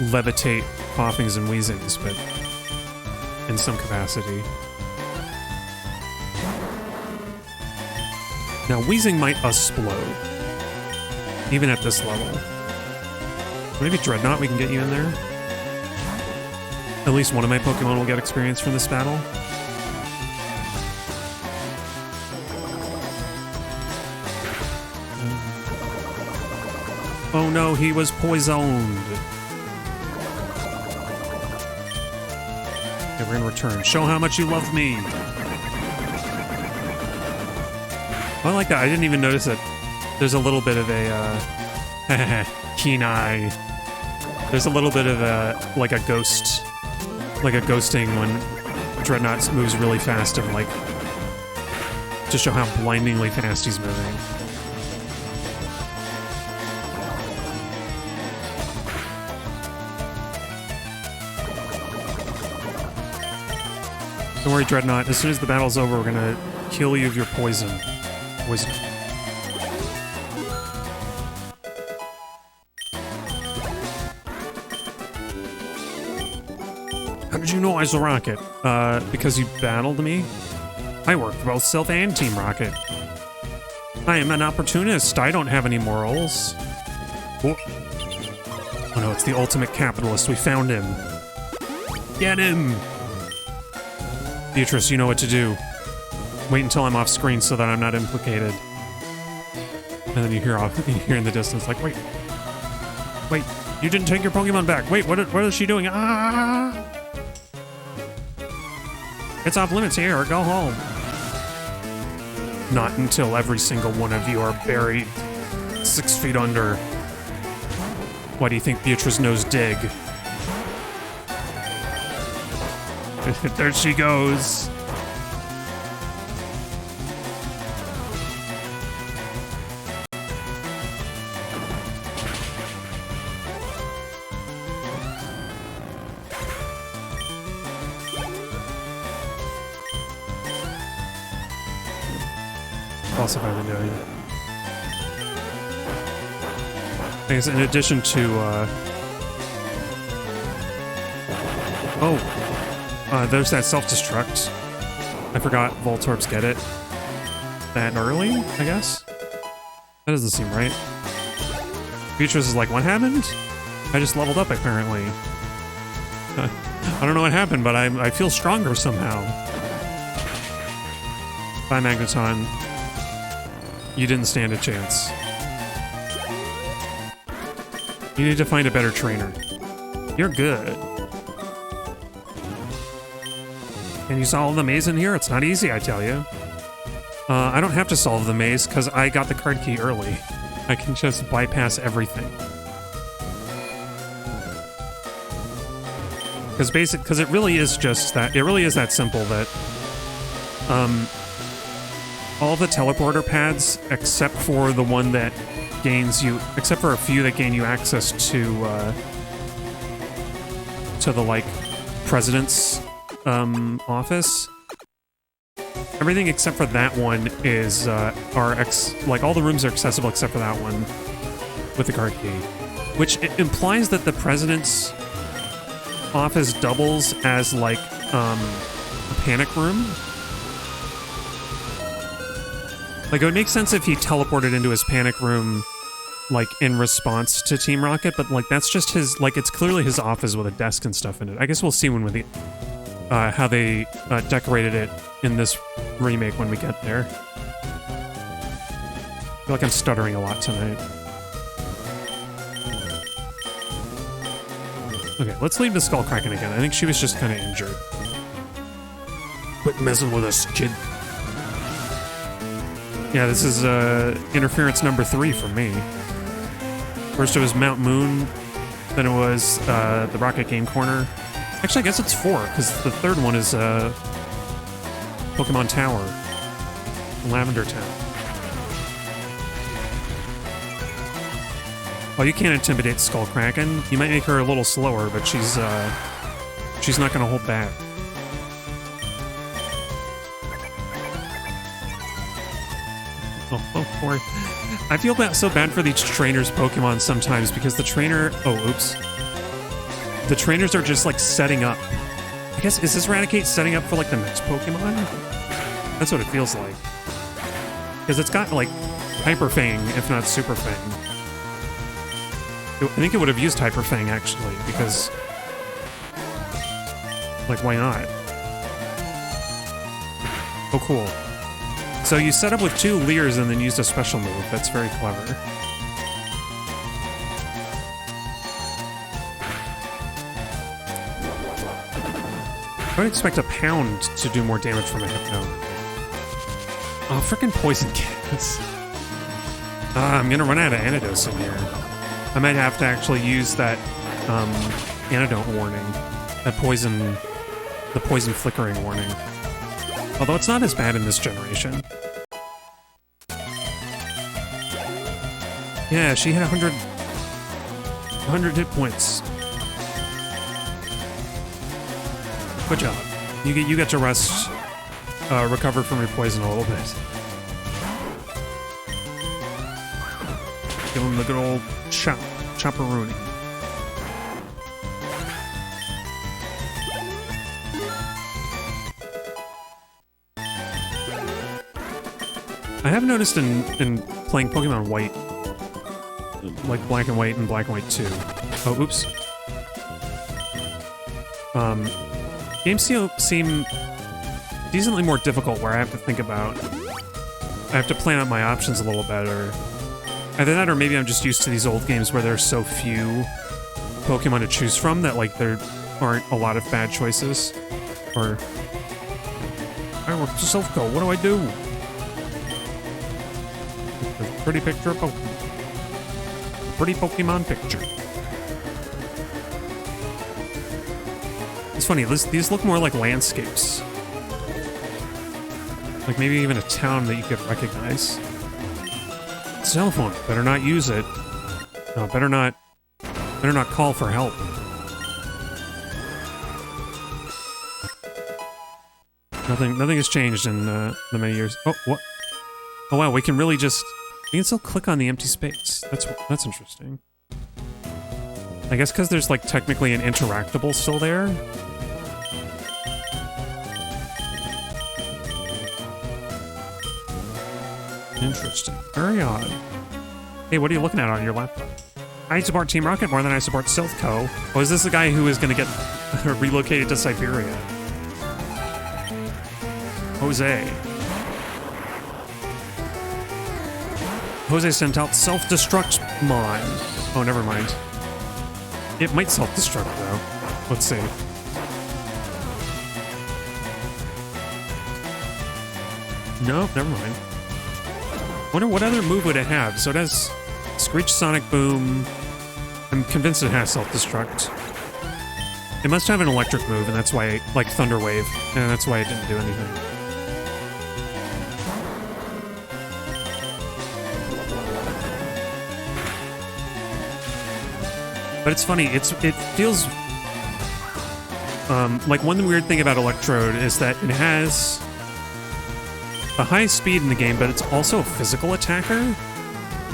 levitate coughings and wheezings, but in some capacity. Now, wheezing might explode, even at this level. Maybe Dreadnought, we can get you in there. At least one of my Pokemon will get experience from this battle. Oh no, he was poisoned. Okay, we're gonna return. Show how much you love me. I like that. I didn't even notice that there's a little bit of a keen eye. There's a little bit of a like a ghost, like a ghosting when Dreadnought moves really fast and like to show how blindingly fast he's moving. Don't worry, Dreadnought. As soon as the battle's over, we're gonna kill you of your poison. Poison. How did you know I was a Rocket? Because you battled me? I work for both Stealth and Team Rocket. I am an opportunist. I don't have any morals. Oh no, it's the ultimate capitalist. We found him. Get him! Beatrice, you know what to do. Wait until I'm off screen so that I'm not implicated. And then you hear in the distance, like, wait. Wait. You didn't take your Pokemon back. Wait, what is she doing? Ah! It's off limits here. Go home. Not until every single one of you are buried 6 feet under. Why do you think Beatrice knows dig? There she goes. What else have I been doing? I guess in addition to, there's that self-destruct. I forgot Voltorbs get it that early, I guess? That doesn't seem right. Beatrice is like, what happened? I just leveled up, apparently. I don't know what happened, but I feel stronger somehow. Bye, Magneton. You didn't stand a chance. You need to find a better trainer. You're good. Can you solve the maze in here? It's not easy, I tell you. I don't have to solve the maze because I got the card key early. I can just bypass everything. Because it really is just that. It really is that simple that all the teleporter pads, except for the one that gains you, except for a few that gain you access to the like president's office. Everything except for that one is like all the rooms are accessible except for that one with the card key, which implies that the president's office doubles as like a panic room. Like, it would make sense if he teleported into his panic room, like, in response to Team Rocket, but, like, that's just his, like, it's clearly his office with a desk and stuff in it. I guess we'll see when we, how they decorated it in this remake when we get there. I feel like I'm stuttering a lot tonight. Okay, let's leave the Skull Kraken again. I think she was just kind of injured. Quit messing with us, kid. Yeah, this is interference number 3 for me. First it was Mount Moon, then it was the Rocket Game Corner. Actually, I guess it's 4, because the third one is Pokemon Tower, Lavender Town. Oh, you can't intimidate Skull Kraken. You might make her a little slower, but she's not going to hold back. Oh, poor. I feel so bad for these trainers' Pokemon sometimes because the trainer... Oh, oops. The trainers are just, like, setting up. I guess, is this Raticate setting up for, like, the next Pokemon? That's what it feels like. Because it's got, like, Hyper Fang, if not Super Fang. I think it would have used Hyper Fang, actually, because... Like, why not? Oh, cool. So you set up with 2 Leers and then used a special move. That's very clever. I would expect a Pound to do more damage from a Hypno. Oh, frickin' Poison Cats. I'm gonna run out of antidotes in here. I might have to actually use that antidote warning. The poison flickering warning. Although it's not as bad in this generation. Yeah, she had 100 hit points. Good job. You get to rest, recover from your poison a little bit. Give him the good old chopperoonie. I have noticed in playing Pokemon White, like Black and White and Black and White 2. Oh, oops. Games seem decently more difficult where I have to think about... I have to plan out my options a little better. Either that or maybe I'm just used to these old games where there's so few Pokemon to choose from, that like there aren't a lot of bad choices. Or I work to Silph.co, what do I do? A pretty picture of Pokemon. A pretty Pokemon picture. It's funny, these look more like landscapes. Like maybe even a town that you could recognize. Cell phone, better not use it. No, better not call for help. Nothing has changed in the many years. Oh, what? Oh wow, we can still click on the empty space. That's interesting. I guess because there's like technically an interactable still there. Interesting. Very odd. Hey, what are you looking at on your laptop? I support Team Rocket more than I support Silph.co. Oh, is this the guy who is going to get relocated to Siberia? Jose. Jose sent out self-destruct mod. Oh, never mind. It might self-destruct, though. Let's see. No, never mind. Wonder what other move would it have? So it has Screech, Sonic Boom. I'm convinced it has self-destruct. It must have an electric move, and that's why, like Thunder Wave, and that's why it didn't do anything. But it's funny, it feels... like one weird thing about Electrode is that it has a high speed in the game, but it's also a physical attacker,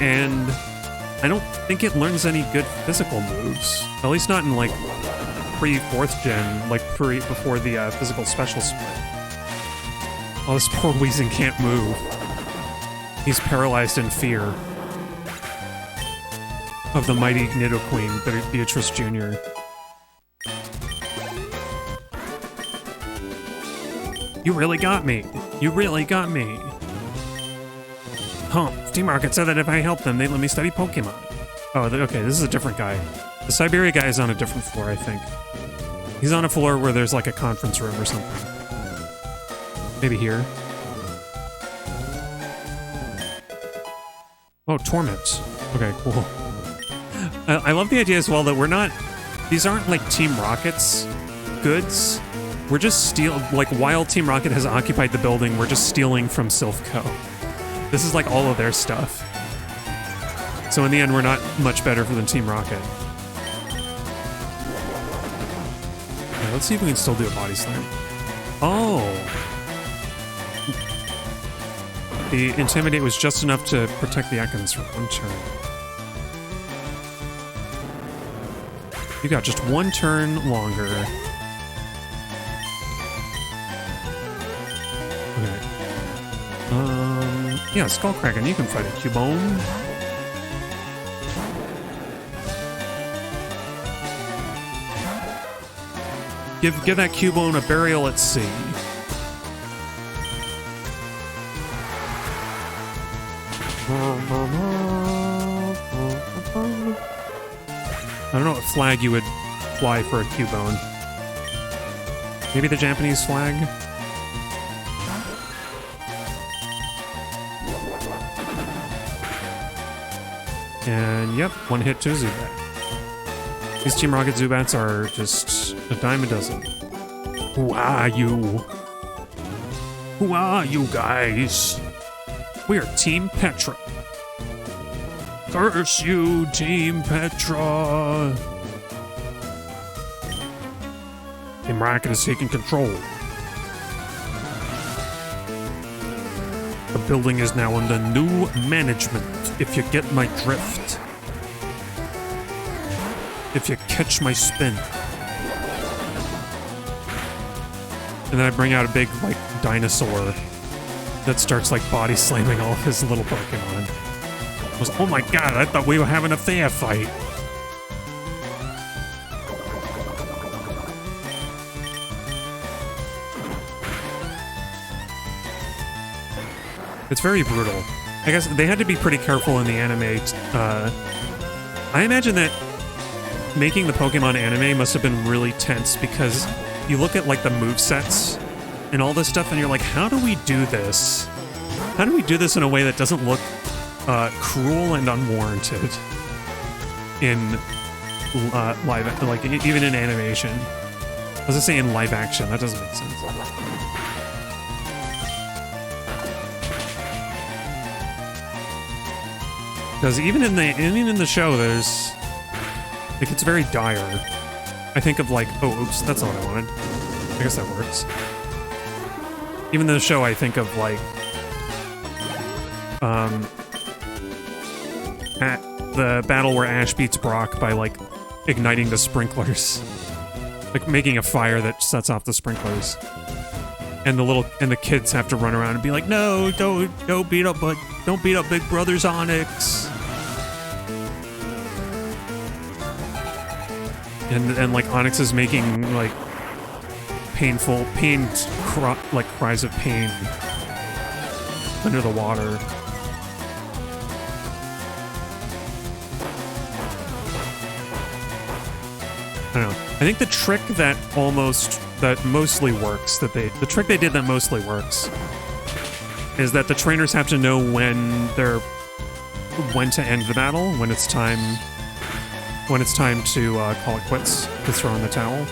and I don't think it learns any good physical moves. At least not in, like, pre-4th gen, like before the physical special split. Oh, this poor Weezing can't move. He's paralyzed in fear of the mighty Nidoqueen, Beatrice Jr. You really got me. You really got me. Huh. Team Rocket said that if I help them, they'd let me study Pokemon. Oh, okay, this is a different guy. The Siberia guy is on a different floor, I think. He's on a floor where there's like a conference room or something. Maybe here. Oh, Torment. Okay, cool. I love the idea as well that we're not... These aren't like Team Rocket's goods. We're just like, while Team Rocket has occupied the building, we're just stealing from Silph.co. This is like all of their stuff. So in the end, we're not much better than Team Rocket. Yeah, let's see if we can still do a body slam. Oh! The Intimidate was just enough to protect the Ekans for one turn. You got just one turn longer. Okay. Yeah, Skullcracken, you can fight a Cubone. Give that Cubone a burial at sea. I don't know what flag you would fly for a Cubone. Maybe the Japanese flag? And yep, one hit to a Zubat. These Team Rocket Zubats are just a dime a dozen. Who are you? Who are you guys? We are Team Petra. Curse you, Team Petra. Team Rocket is taking control. The building is now under new management, if you get my drift. If you catch my spin. And then I bring out a big, like, dinosaur that starts, like, body slamming all of his little Pokemon. I was, oh my god, I thought we were having a fair fight. It's very brutal. I guess they had to be pretty careful in the anime. I imagine that making the Pokemon anime must have been really tense because you look at like the movesets and all this stuff and you're like, how do we do this? How do we do this in a way that doesn't look cruel and unwarranted in live, like even in animation? I was gonna say in live action, that doesn't make sense. Because even in the show, there's like it's very dire. I think of like, oh, oops, that's not what I wanted. I guess that works. Even in the show, I think of like at the battle where Ash beats Brock by like igniting the sprinklers, like making a fire that sets off the sprinklers, and the kids have to run around and be like, no, don't beat up Big Brother's Onyx. And like Onyx is making like cries of pain under the water. I don't know. I think the trick that mostly works, the trick they did that mostly works, is that the trainers have to know when to end the battle, when it's time to call it quits, to throw in the towel.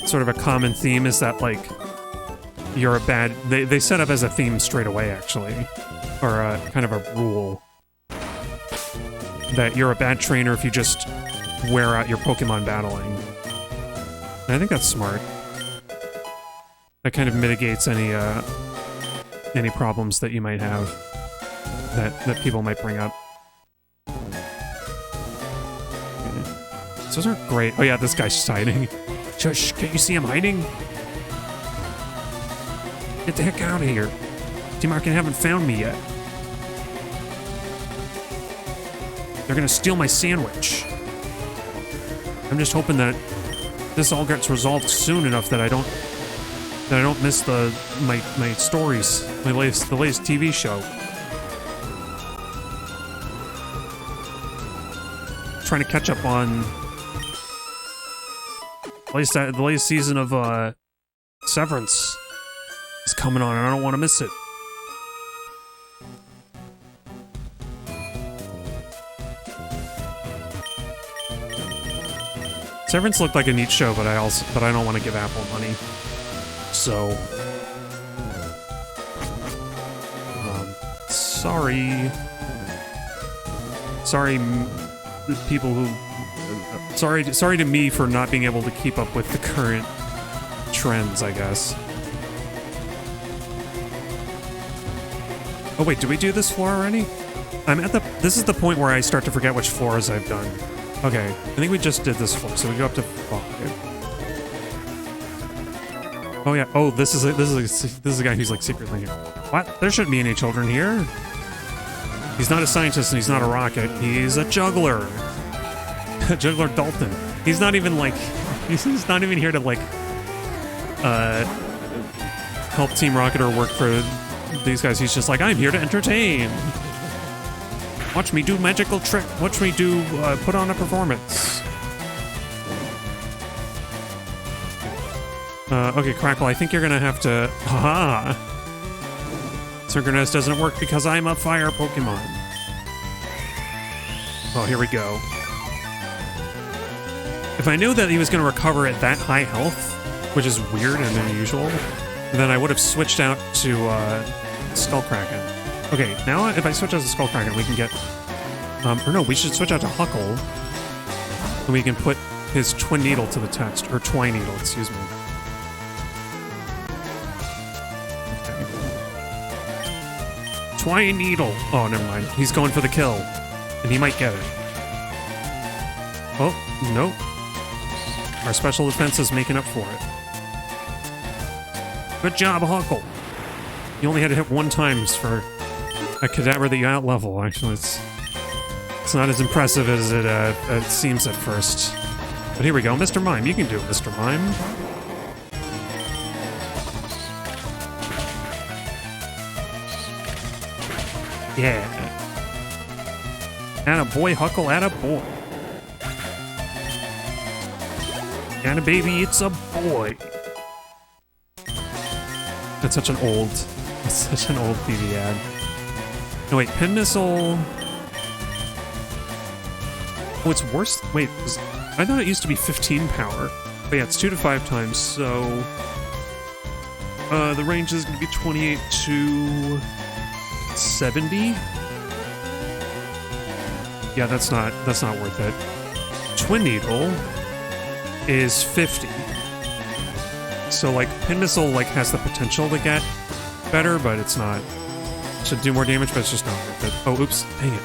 Sort of a common theme is that like you're a bad. They set up as a theme straight away, actually, or a kind of a rule that you're a bad trainer if you just wear out your Pokemon battling. And I think that's smart. That kind of mitigates any problems that you might have that people might bring up. Okay. Those aren't great. Oh yeah, this guy's hiding. Shush, can't you see him hiding? Get the heck out of here. Team Arkin haven't found me yet. They're gonna steal my sandwich. I'm just hoping that this all gets resolved soon enough that I don't miss my stories, the latest TV show. Trying to catch up on the latest season of Severance is coming on, and I don't want to miss it. Severance looked like a neat show, but I don't want to give Apple money. So, sorry, people who, sorry to me for not being able to keep up with the current trends, I guess. Oh wait, did we do this floor already? This is the point where I start to forget which floors I've done. Okay, I think we just did this floor, so we go up to 5. Oh yeah. Oh, this is a guy who's like secretly here. What? There shouldn't be any children here. He's not a scientist and he's not a rocket. He's a juggler. Juggler Dalton. He's not even like he's not even here to like help Team Rocket or work for these guys. He's just like, I'm here to entertain. Watch me do magical trick. Watch me do put on a performance. Okay, Crackle, I think you're gonna have to... Haha! Synchronous doesn't work because I'm a fire Pokemon. Oh, here we go. If I knew that he was gonna recover at that high health, which is weird and unusual, then I would have switched out to Skullkraken. Okay, now if I switch out to Skullkraken, we can get... or no, we should switch out to Huckle, and we can put his Twin Needle to the test. Or Twine Needle, excuse me. Twine Needle. Oh, never mind. He's going for the kill. And he might get it. Oh, nope. Our special defense is making up for it. Good job, Huckle. You only had to hit 1 time for a cadaver that you out-level. Actually, it's not as impressive as it seems at first. But here we go. Mr. Mime. You can do it, Mr. Mime. Yeah. Atta boy, Huckle, atta boy. Atta baby, it's a boy. That's such an old TV ad. No, wait, Pin Missile... Oh, it's worse? Wait, I thought it used to be 15 power. But yeah, it's 2 to 5 times, so... the range is going to be 28 to... 70? Yeah, that's not worth it. Twin Needle is 50. So, like, Pin Missile, like, has the potential to get better, but it's not. Should do more damage, but it's just not worth it. Oh, oops. Dang it.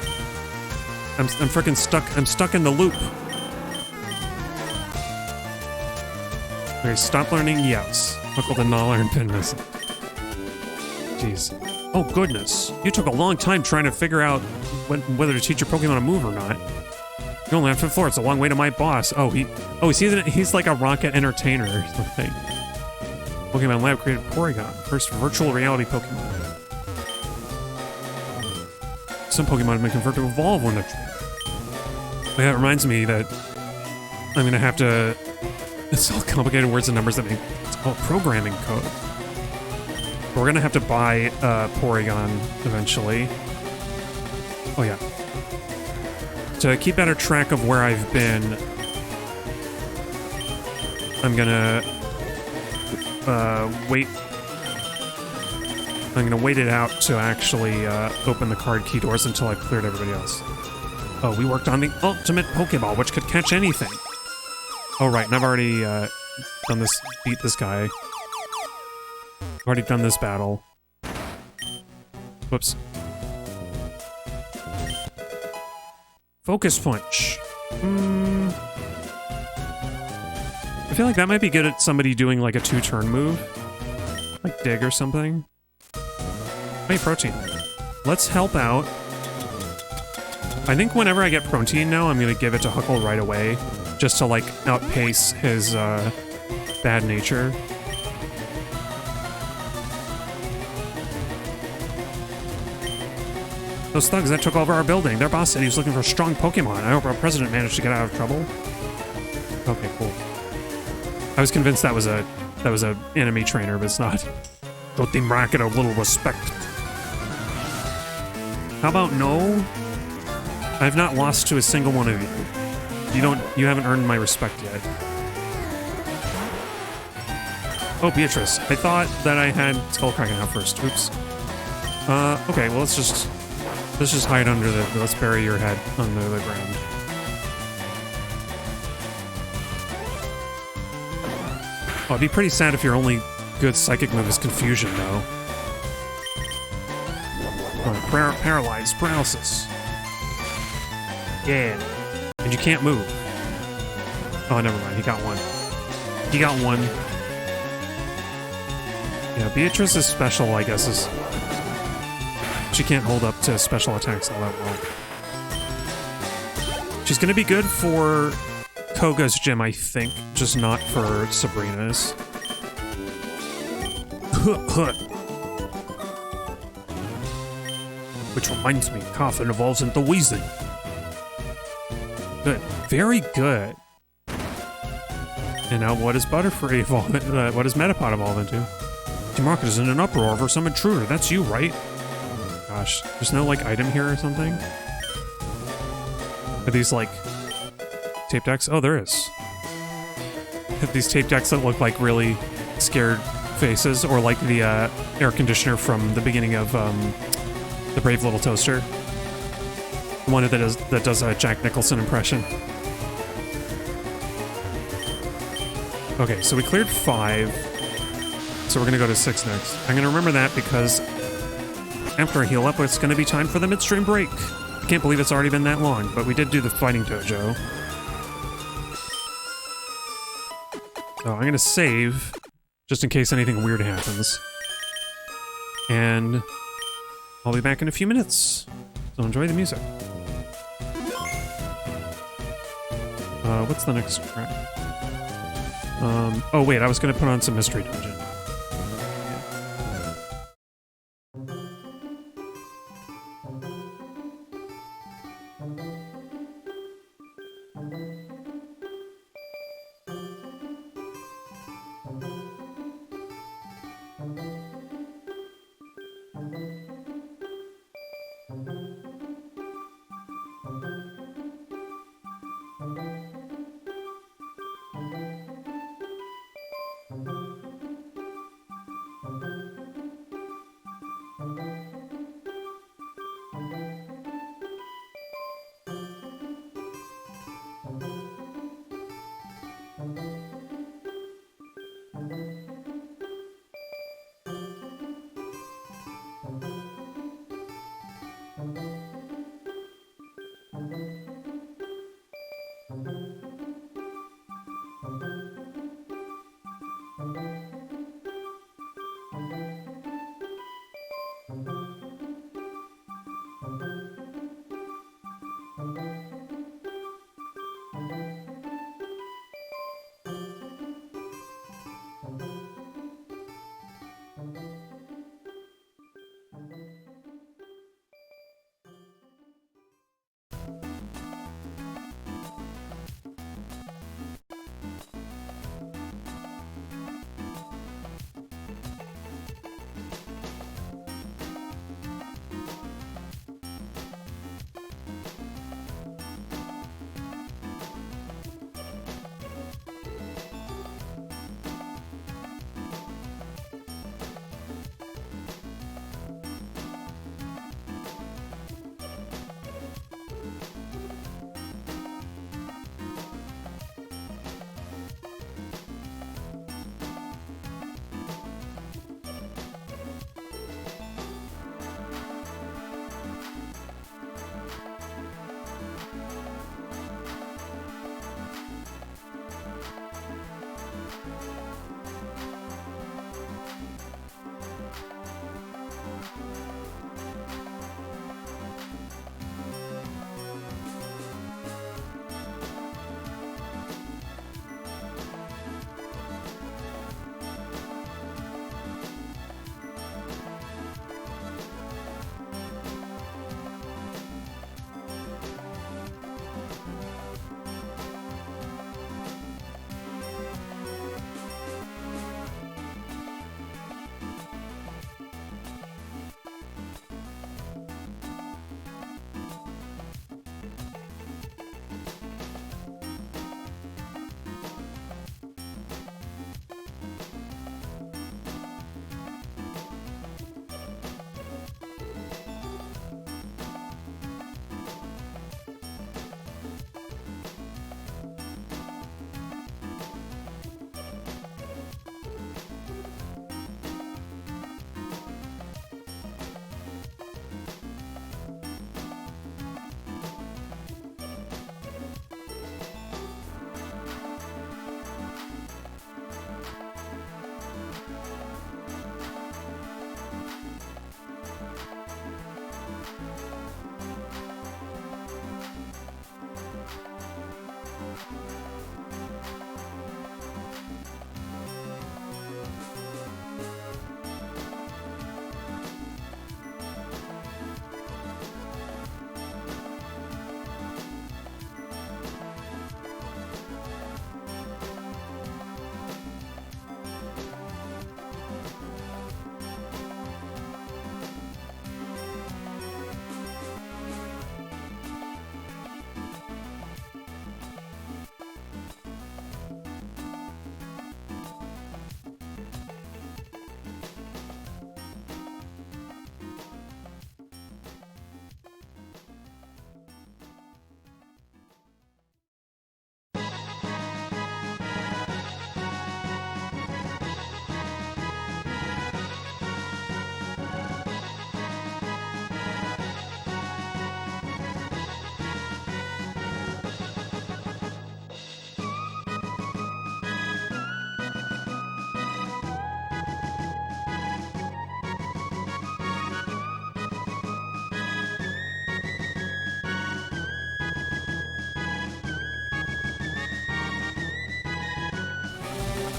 I'm freaking stuck. I'm stuck in the loop. Okay, stop learning yes. Huckle the Nala and Pin Missile. Jeez. Oh, goodness. You took a long time trying to figure out whether to teach your Pokemon to move or not. You're only on 5th floor. It's a long way to my boss. Oh, he's like a rocket entertainer or something. Pokemon Lab created Porygon, first virtual reality Pokemon. Some Pokemon have been converted to evolve when they're trained. That reminds me that I'm gonna have to... It's all complicated words and numbers that make... It's called programming code. We're gonna have to buy Porygon eventually. Oh yeah. To keep better track of where I've been, I'm gonna wait. I'm gonna wait it out to actually open the card key doors until I've cleared everybody else. Oh, we worked on the ultimate Pokeball, which could catch anything. Oh right, and I've already done this. Beat this guy. Already done this battle. Whoops. Focus Punch. I feel like that might be good at somebody doing like a 2-turn move. Like Dig or something. Hey, Protein. Let's help out. I think whenever I get Protein now, I'm gonna give it to Huckle right away. Just to like outpace his bad nature. Those thugs that took over our building. Their boss said he was looking for a strong Pokemon. I hope our president managed to get out of trouble. Okay, cool. I was convinced that was a enemy trainer, but it's not. Don't they market a little respect? How about no? I've not lost to a single one of you. You haven't earned my respect yet. Oh, Beatrice. I thought that I had Skullcracken out first. Oops. Okay, well let's just hide under let's bury your head under the ground. Oh, it'd be pretty sad if your only good psychic move is Confusion, though. Oh, paralyzed, paralysis. Yeah. And you can't move. Oh, never mind. He got one. He got one. Yeah, Beatrice's special, I guess, is... She can't hold up to special attacks all that well. She's gonna be good for Koga's gym, I think, just not for Sabrina's. Which reminds me, Coffin evolves into Weezing. Good. Very good. And now what does Butterfree evolve into? What does Metapod evolve into? The market is in an uproar over some intruder. That's you, right? Gosh, there's no, like, item here or something? Are these, like, tape decks? Oh, there is. These tape decks that look like really scared faces, or like the air conditioner from the beginning of The Brave Little Toaster. The one that does a Jack Nicholson impression. Okay, so we cleared 5. So we're gonna go to 6 next. I'm gonna remember that because after I heal up, it's gonna be time for the midstream break. I can't believe it's already been that long, but we did do the fighting dojo. So I'm gonna save, just in case anything weird happens. And I'll be back in a few minutes. So enjoy the music. What's the next track? Oh wait, I was gonna put on some Mystery Dungeon.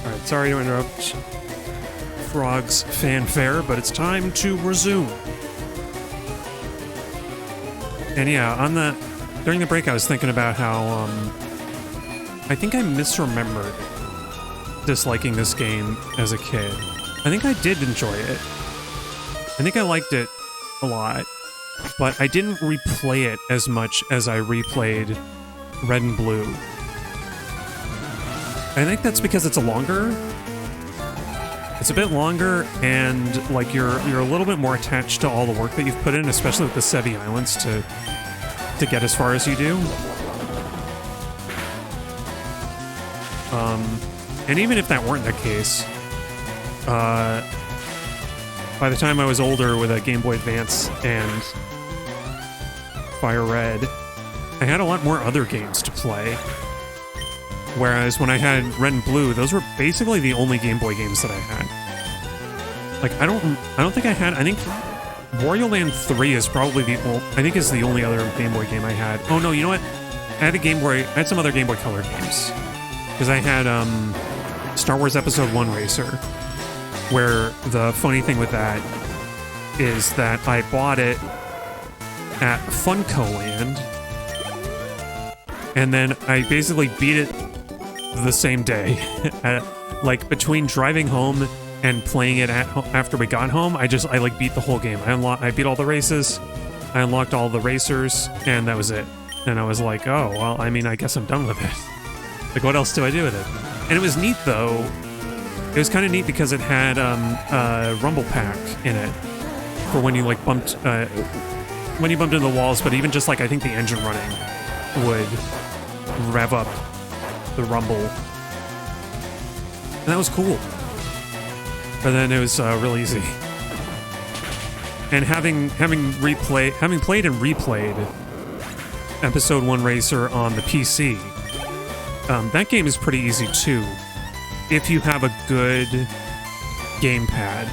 Alright, sorry to interrupt Frog's fanfare, but it's time to resume. And yeah, on that, during the break I was thinking about how, I think I misremembered disliking this game as a kid. I think I did enjoy it. I think I liked it a lot, but I didn't replay it as much as I replayed Red and Blue. I think that's because it's a bit longer, and like you're a little bit more attached to all the work that you've put in, especially with the Sevi Islands to get as far as you do. And even if that weren't the case, by the time I was older with a Game Boy Advance and FireRed, I had a lot more other games to play. Whereas when I had Red and Blue, those were basically the only Game Boy games that I had. Like, I don't think I had, I think Wario Land 3 is probably is the only other Game Boy game I had. Oh no, you know what? I had some other Game Boy Color games. Because I had Star Wars Episode 1 Racer, where the funny thing with that is that I bought it at Funko Land, and then I basically beat it the same day. Like, between driving home and playing it after we got home, I like beat the whole game. I beat all the races, I unlocked all the racers, and that was it. And I was like, oh, well, I mean, I guess I'm done with it. Like, what else do I do with it? And it was neat, though. It was kind of neat because it had a rumble pack in it for when you, like, bumped into the walls, but even just, like, I think the engine running would rev up the rumble. And that was cool. But then it was real easy. And having played and replayed Episode 1 Racer on the PC, that game is pretty easy too, if you have a good gamepad.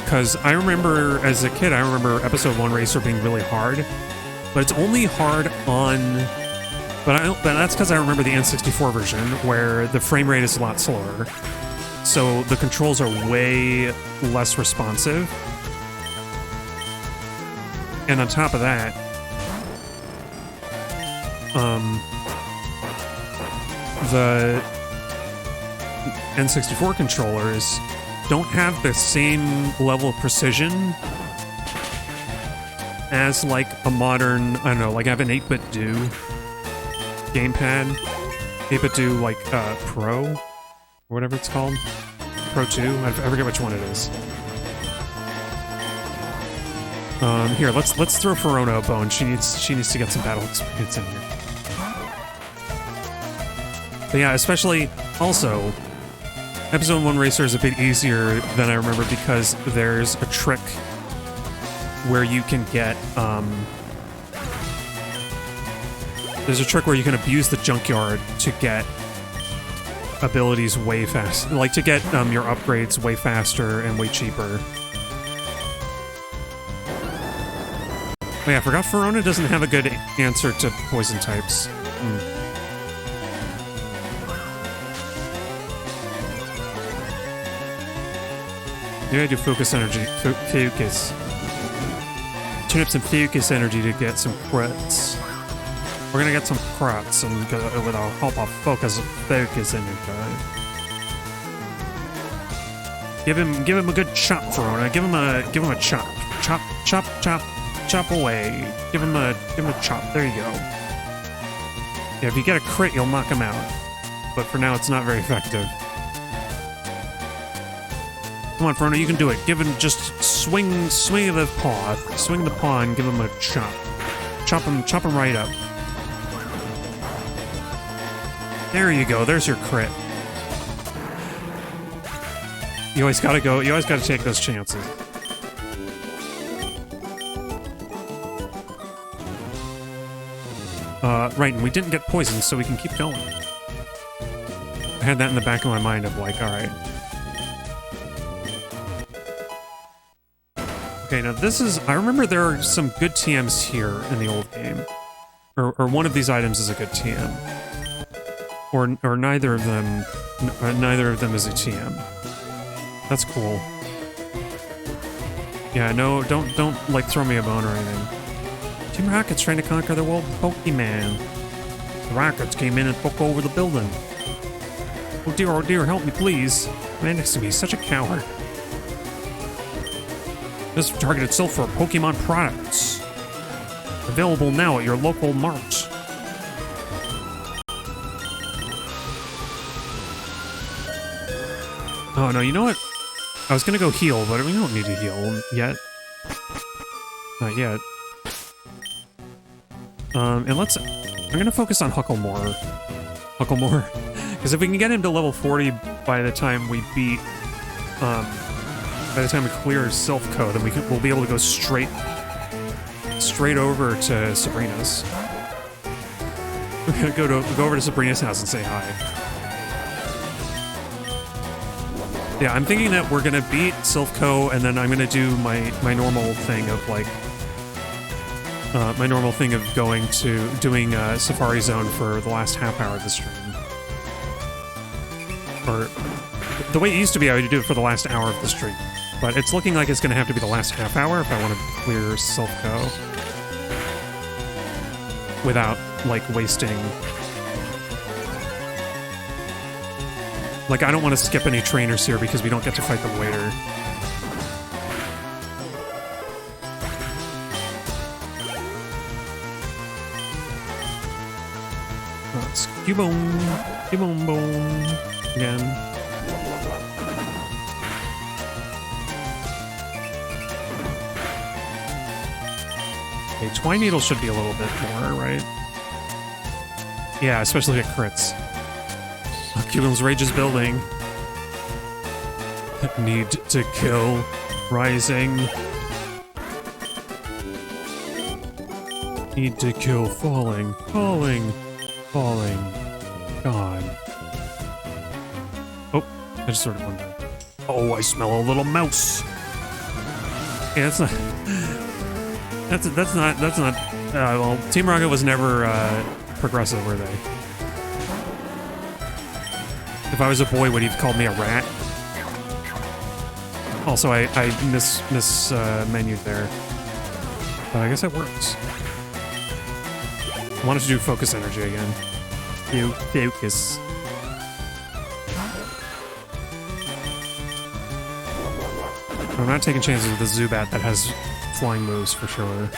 Because I remember as a kid, I remember Episode 1 Racer being really hard, but it's only hard on... But that's because I remember the N64 version, where the frame rate is a lot slower, so the controls are way less responsive. And on top of that, the N64 controllers don't have the same level of precision as, like, a modern, I don't know, like I have an 8-bit Do gamepad. 8-bit Do, like, Pro? Or whatever it's called. Pro 2? I forget which one it is. Here, let's throw Verona a bone. She needs to get some battle experience in here. But yeah, especially, also, Episode 1 Racer is a bit easier than I remember because there's a trick where you can get, there's a trick where you can abuse the junkyard to get abilities way fast, like to get your upgrades way faster and way cheaper. Oh yeah, I forgot Verona doesn't have a good answer to poison types. Maybe I do focus energy. Focus. Turn up some focus energy to get some crits. We're gonna get some crits and with our help of focus energy. Give him a good chop, Verona. Give him a chop. Chop away. Give him a chop. There you go. Yeah, if you get a crit, you'll knock him out. But for now, it's not very effective. Come on, Verona, you can do it. Give him just swing the paw. Swing the paw and give him a chop. Chop him right up. There you go. There's your crit. You always gotta take those chances. Right, and we didn't get poisoned, so we can keep going. I had that in the back of my mind of like, alright. Okay, now this is... I remember there are some good TMs here in the old game. Or one of these items is a good TM. Or neither of them... neither of them is a TM. That's cool. Yeah, no, don't like throw me a bone or anything. Team Rocket's trying to conquer the world of Pokemon. The Rockets came in and took over the building. Oh dear, help me please. The man next to me is such a coward. This targeted itself for Pokemon products. Available now at your local mart. Oh no, you know what? I was gonna go heal, but we don't need to heal yet. Not yet. And I'm gonna focus on Huckle more. Huckle more. Because if we can get him to level 40 by the time we beat, by the time we clear Silph-Co, then we'll be able to go straight over to Sabrina's. We're gonna go over to Sabrina's house and say hi. Yeah, I'm thinking that we're gonna beat Silph-Co, and then I'm gonna do my normal thing of like doing Safari Zone for the last half hour of the stream. Or the way it used to be, I would do it for the last hour of the stream, but it's looking like it's gonna have to be the last half hour if I want to clear Silph-Co without like wasting. Like, I don't want to skip any trainers here because we don't get to fight them later. Let's Cubone again. Okay, Twine Needle should be a little bit more, right? Yeah, especially at crits. Cubone's rage is building. Need to kill. Rising. Need to kill. Falling. Falling. Falling. God. Oh, I just sort of wondered. Oh, I smell a little mouse. Yeah, that's not. That's not. Well, Team Rocket was never progressive, were they? If I was a boy, would he have called me a rat? Also, I menued there. But I guess it works. I wanted to do focus energy again. Focus. I'm not taking chances with the Zubat that has flying moves for sure.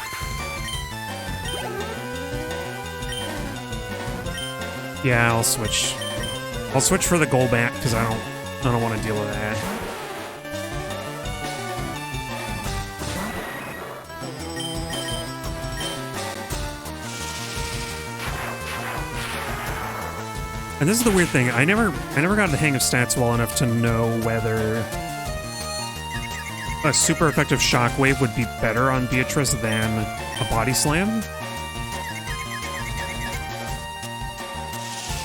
Yeah, I'll switch. I'll switch for the Golbat because I don't want to deal with that. And this is the weird thing. I never got the hang of stats well enough to know whether a super effective Shockwave would be better on Beatrice than a Body Slam.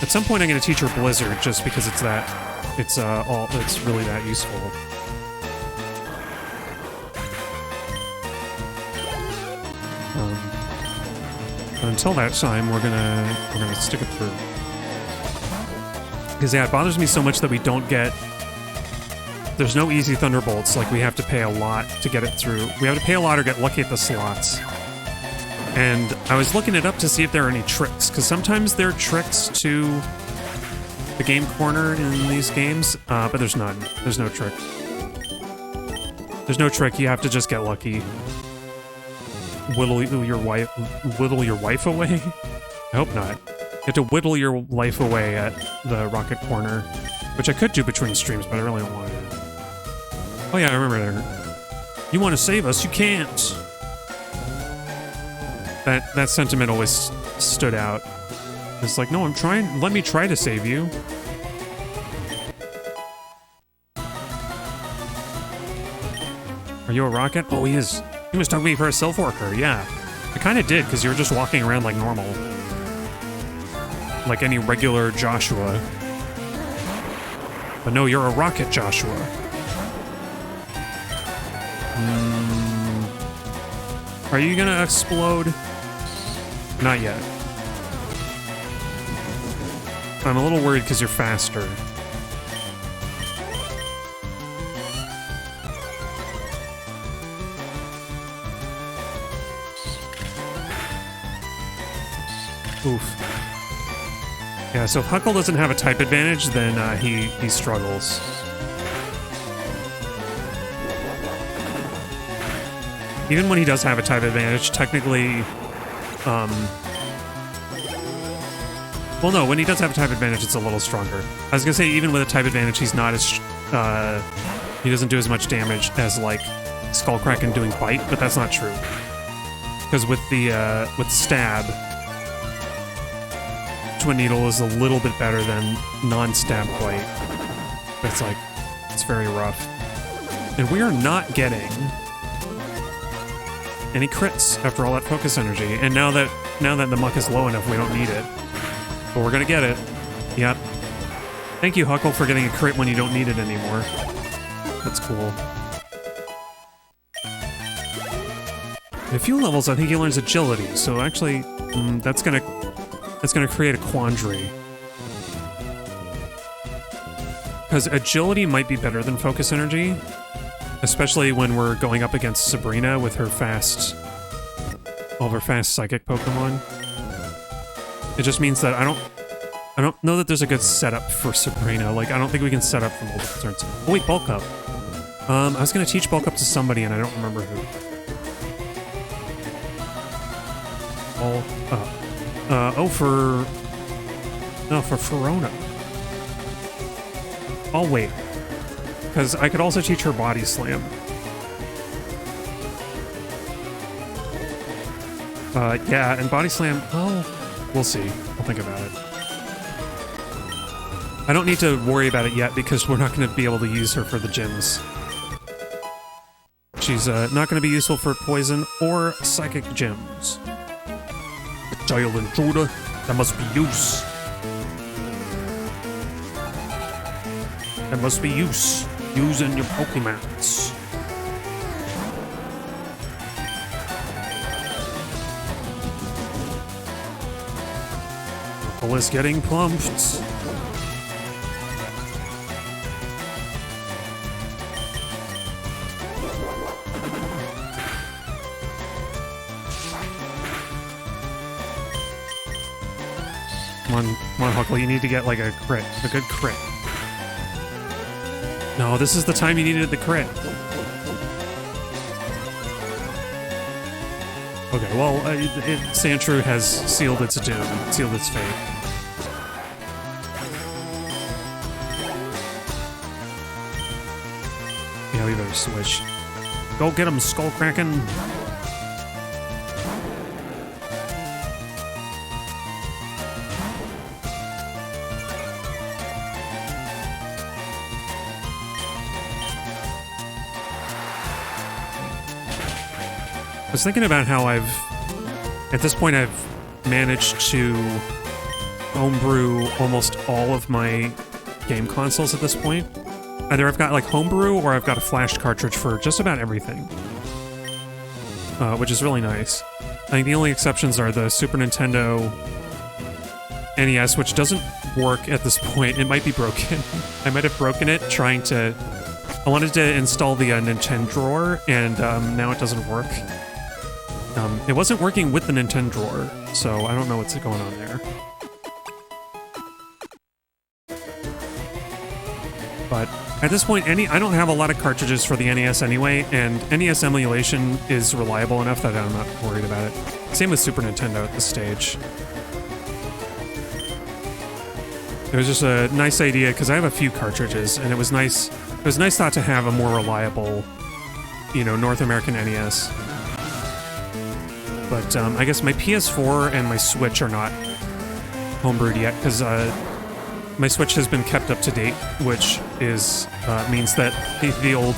At some point, I'm going to teach her Blizzard just because it's really that useful. Until that time, we're gonna stick it through. Because yeah, it bothers me so much that we don't get. There's no easy Thunderbolts. Like we have to pay a lot to get it through. We have to pay a lot or get lucky at the slots. And I was looking it up to see if there are any tricks, because sometimes there are tricks to the game corner in these games, but there's none. There's no trick. There's no trick. You have to just get lucky. Whittle your wife away? I hope not. You have to whittle your life away at the rocket corner, which I could do between streams, but I really don't want to. Oh yeah, I remember that. You want to save us? You can't. That sentiment always stood out. It's like, no, I'm trying. Let me try to save you. Are you a rocket? Oh, he is. He mistook me for a Silph Worker. Yeah, I kind of did because you were just walking around like normal, like any regular Joshua. But no, you're a rocket Joshua. Are you gonna explode? Not yet. I'm a little worried because you're faster. Oof. Yeah, so Huckle doesn't have a type advantage, then he struggles. Even when he does have a type advantage, technically... well, no, when he does have a type advantage, it's a little stronger. I was gonna say, even with a type advantage, he's not as... he doesn't do as much damage as, like, Skullcracken doing Bite, but that's not true. Because with the, with Stab... Twin Needle is a little bit better than non-stab bite. It's like, it's very rough. And we are not getting any crits after all that focus energy. And now that the muck is low enough, we don't need it. But we're gonna get it. Yep. Thank you, Huckle, for getting a crit when you don't need it anymore. That's cool. In a few levels, I think he learns agility, so actually, that's gonna create a quandary. Because agility might be better than focus energy, especially when we're going up against Sabrina with her all of her fast psychic Pokemon. It just means that I don't know that there's a good setup for Sabrina. Like, I don't think we can set up for multiple turns. Oh wait, Bulk Up. I was gonna teach Bulk Up to somebody and I don't remember who. For Ferona. I'll wait. Because I could also teach her Body Slam. Yeah, and Body Slam, we'll see. I'll think about it. I don't need to worry about it yet because we're not going to be able to use her for the gyms. She's not going to be useful for poison or psychic gyms. Child intruder, there must be use. There must be use. Using your Pokemons. Purple is getting plumped. Come on, Huckle, you need to get like a crit, a good crit. No, this is the time you needed the crit. Okay, well, Sandshrew has sealed its doom, sealed its fate. Yeah, we better switch. Go get him, Skullkraken! I was thinking about how at this point I've managed to homebrew almost all of my game consoles at this point. Either I've got like homebrew or I've got a flash cartridge for just about everything. Which is really nice. I think the only exceptions are the Super Nintendo NES, which doesn't work at this point. It might be broken. I might have broken it trying to... I wanted to install the Nintendo drawer, and now it doesn't work. It wasn't working with the Nintendo drawer, so I don't know what's going on there. But at this point, I don't have a lot of cartridges for the NES anyway, and NES emulation is reliable enough that I'm not worried about it. Same with Super Nintendo at this stage. It was just a nice idea, because I have a few cartridges, and it was nice thought to have a more reliable, North American NES. But I guess my PS4 and my Switch are not homebrewed yet, because my Switch has been kept up to date, which means that the old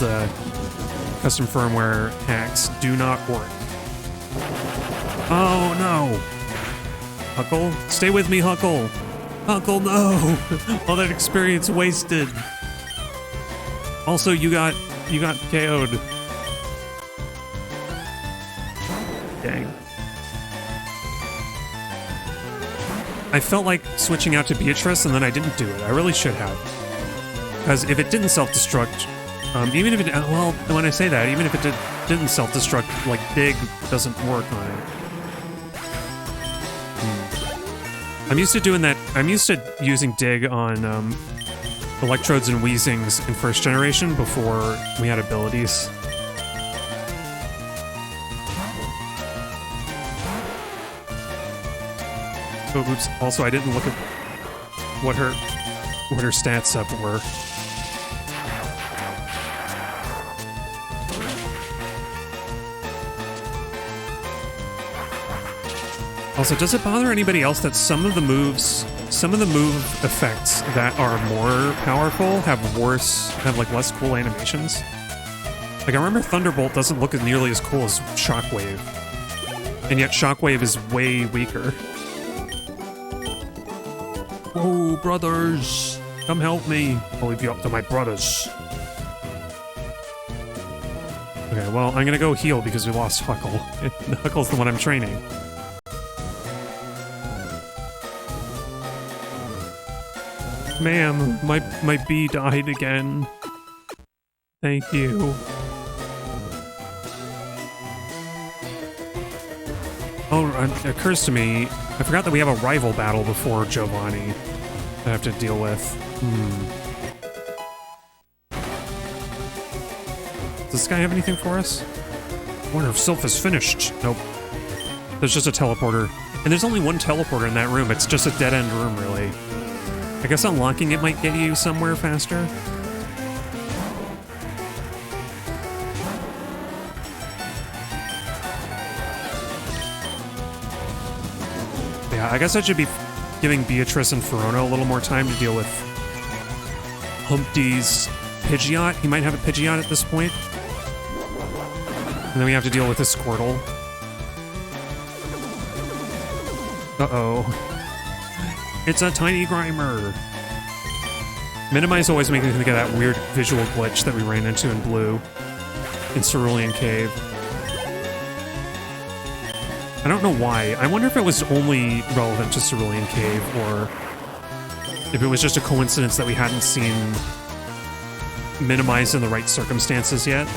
custom firmware hacks do not work. Oh no! Huckle? Stay with me, Huckle! Huckle, no! All that experience wasted! Also, you got KO'd. Dang. I felt like switching out to Beatrice, and then I didn't do it. I really should have. Because if it didn't self-destruct, even if it... Well, when I say that, even if it didn't self-destruct, like, Dig doesn't work on it. I'm used to doing that... I'm used to using Dig on, Electrodes and Weezings in first generation before we had abilities. Oh, oops. Also, I didn't look at what her stats up were. Also, does it bother anybody else that some of the moves some of the move effects that are more powerful have like less cool animations. Like I remember Thunderbolt doesn't look nearly as cool as Shockwave. And yet Shockwave is way weaker. Whoa, brothers! Come help me. I'll leave you up to my brothers. Okay, well, I'm gonna go heal because we lost Huckle. Huckle's the one I'm training. Ma'am, my bee died again. Thank you. Oh, it occurs to me, I forgot that we have a rival battle before Giovanni that I have to deal with. Does this guy have anything for us? I wonder if Sylph is finished. Nope. There's just a teleporter. And there's only one teleporter in that room. It's just a dead-end room, really. I guess unlocking it might get you somewhere faster. Yeah, I guess I should be giving Beatrice and Verona a little more time to deal with Humpty's Pidgeot. He might have a Pidgeot at this point. And then we have to deal with this Squirtle. Uh-oh. It's a tiny Grimer. Minimize always makes me think of that weird visual glitch that we ran into in Blue in Cerulean Cave. I don't know why. I wonder if it was only relevant to Cerulean Cave or if it was just a coincidence that we hadn't seen Minimize in the right circumstances yet.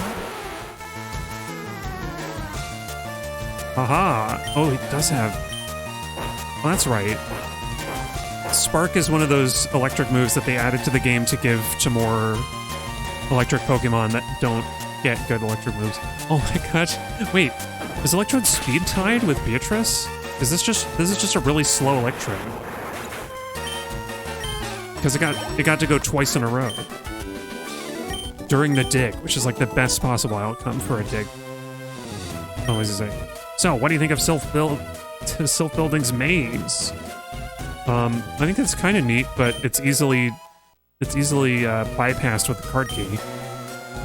Aha! Oh, it does have... Oh, that's right. Spark is one of those electric moves that they added to the game to give to more electric Pokemon that don't get good electric moves. Oh my gosh. Wait, is Electrode speed tied with Beatrice? This is just a really slow Electrode. Because it got to go twice in a row. During the dig, which is like the best possible outcome for a dig. Oh, what does it say? So, what do you think of Self-Building's maze? I think that's kind of neat, but it's easily bypassed with the card key.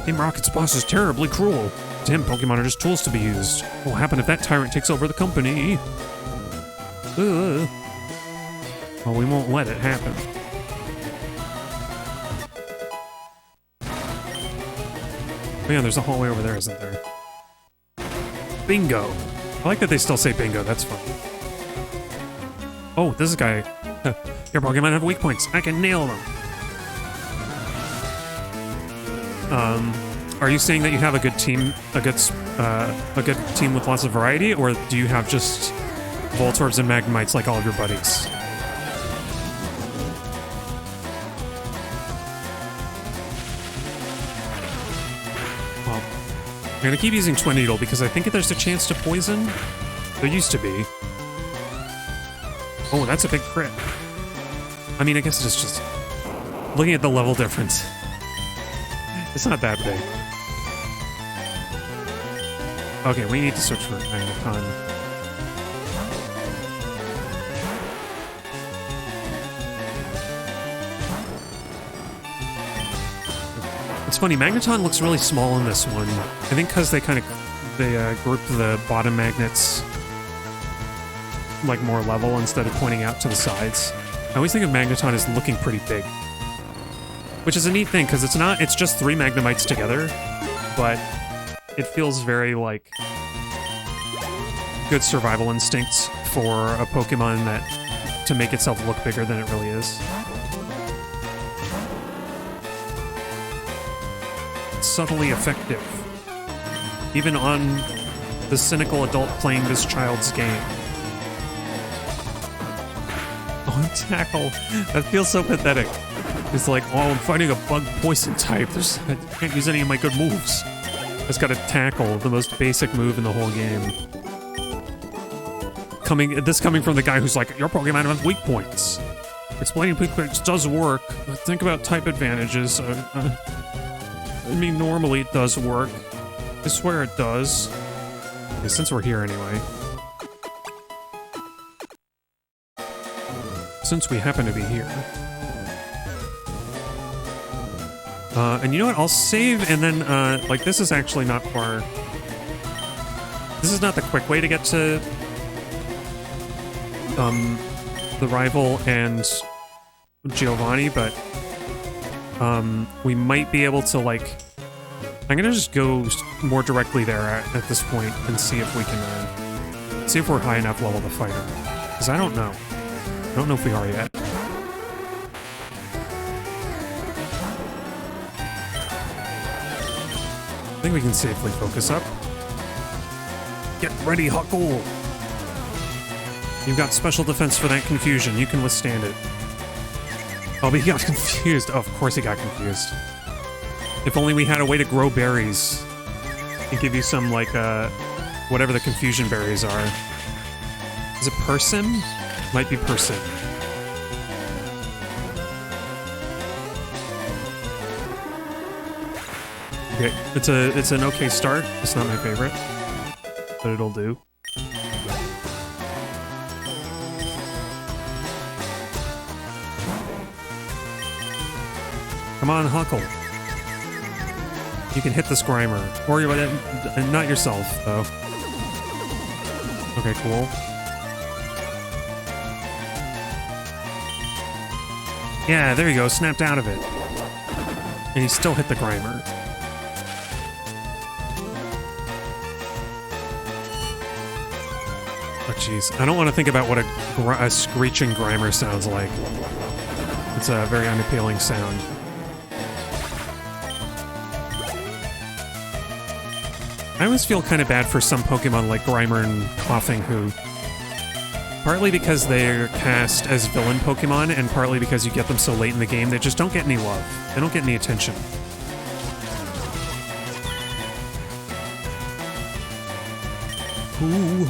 Team Rocket's boss is terribly cruel. To him, Pokemon are just tools to be used. What will happen if that tyrant takes over the company? Well, we won't let it happen. Oh yeah, there's a hallway over there, isn't there? Bingo! I like that they still say bingo, that's fun. Oh, this guy. Your Pokemon have weak points. I can nail them. Are you saying that you have a good team, a good team with lots of variety, or do you have just Voltorbs and Magnemites like all of your buddies? Well, I'm gonna keep using Twin Needle because I think there's a chance to poison. There used to be. Oh, that's a big crit. I mean, I guess it's just looking at the level difference. It's not that big. Okay, we need to switch for Magneton. It's funny, Magneton looks really small in this one. I think because they grouped the bottom magnets like more level instead of pointing out to the sides. I always think of Magneton as looking pretty big. Which is a neat thing, because it's just 3 Magnemites together, but it feels very, like, good survival instincts for a Pokemon to make itself look bigger than it really is. It's subtly effective. Even on the cynical adult playing this child's game. Oh, Tackle. That feels so pathetic. It's like, oh, I'm fighting a bug poison type. I can't use any of my good moves. It's got a Tackle, the most basic move in the whole game. This coming from the guy who's like, your Pokemon have weak points. Explaining weak points does work. Think about type advantages. I mean, normally it does work. I swear it does. Okay, since we're here anyway. since we happen to be here. And you know what? I'll save and then, like, this is actually not far. This is not the quick way to get to, the rival and Giovanni, but, we might be able to, like, I'm gonna just go more directly there at this point and see if we can, see if we're high enough level to fight her. Because I don't know. I don't know if we are yet. I think we can safely focus up. Get ready, Huckle! You've got special defense for that confusion. You can withstand it. Oh, but he got confused. Oh, of course he got confused. If only we had a way to grow berries. And give you some, like, whatever the confusion berries are. Is it persim? Might be persim. Okay, it's an okay start. It's not my favorite, but it'll do. Come on, Huckle. You can hit this Grimer. Or not yourself, though. Okay, cool. Yeah, there you go. Snapped out of it. And he still hit the Grimer. Oh, jeez. I don't want to think about what a screeching Grimer sounds like. It's a very unappealing sound. I always feel kind of bad for some Pokemon like Grimer and Coughing who... Partly because they're cast as villain Pokemon, and partly because you get them so late in the game, they just don't get any love. They don't get any attention. Who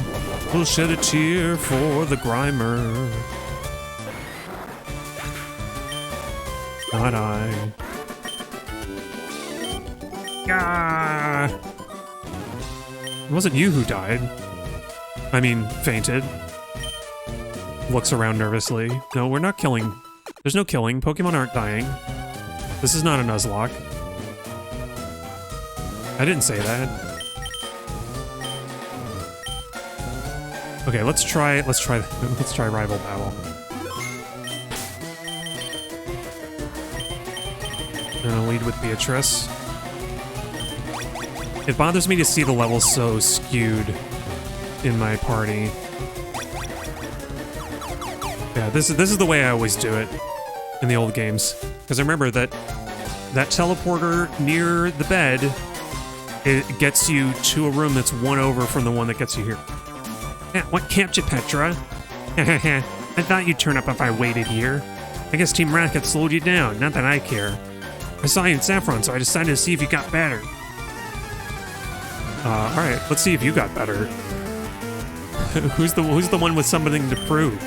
will shed a tear for the Grimer? Not I. Ah! It wasn't you who died. I mean, fainted. Looks around nervously. No, we're not killing. There's no killing. Pokemon aren't dying. This is not a Nuzlocke. I didn't say that. Okay, let's try rival battle. I'm gonna lead with Beatrice. It bothers me to see the levels so skewed in my party. Yeah, this is the way I always do it in the old games. Because I remember that teleporter near the bed, it gets you to a room that's one over from the one that gets you here. Yeah, what kept you, Petra? I thought you'd turn up if I waited here. I guess Team Rocket slowed you down, not that I care. I saw you in Saffron, so I decided to see if you got better. Alright, let's see if you got better. Who's the one with something to prove?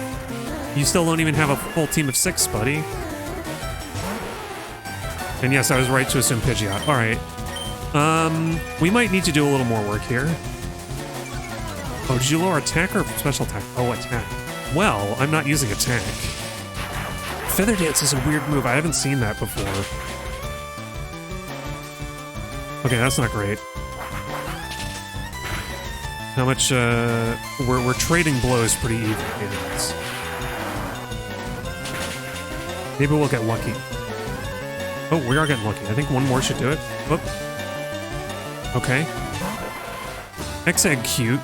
You still don't even have a full team of 6, buddy. And yes, I was right to assume Pidgeot. Alright. We might need to do a little more work here. Oh, did you lower attack or special attack? Oh, attack. Well, I'm not using attack. Feather Dance is a weird move. I haven't seen that before. Okay, that's not great. How much, we're trading blows pretty evenly. Maybe we'll get lucky. Oh, we are getting lucky. I think one more should do it. Whoop. Okay. X-Egg cute.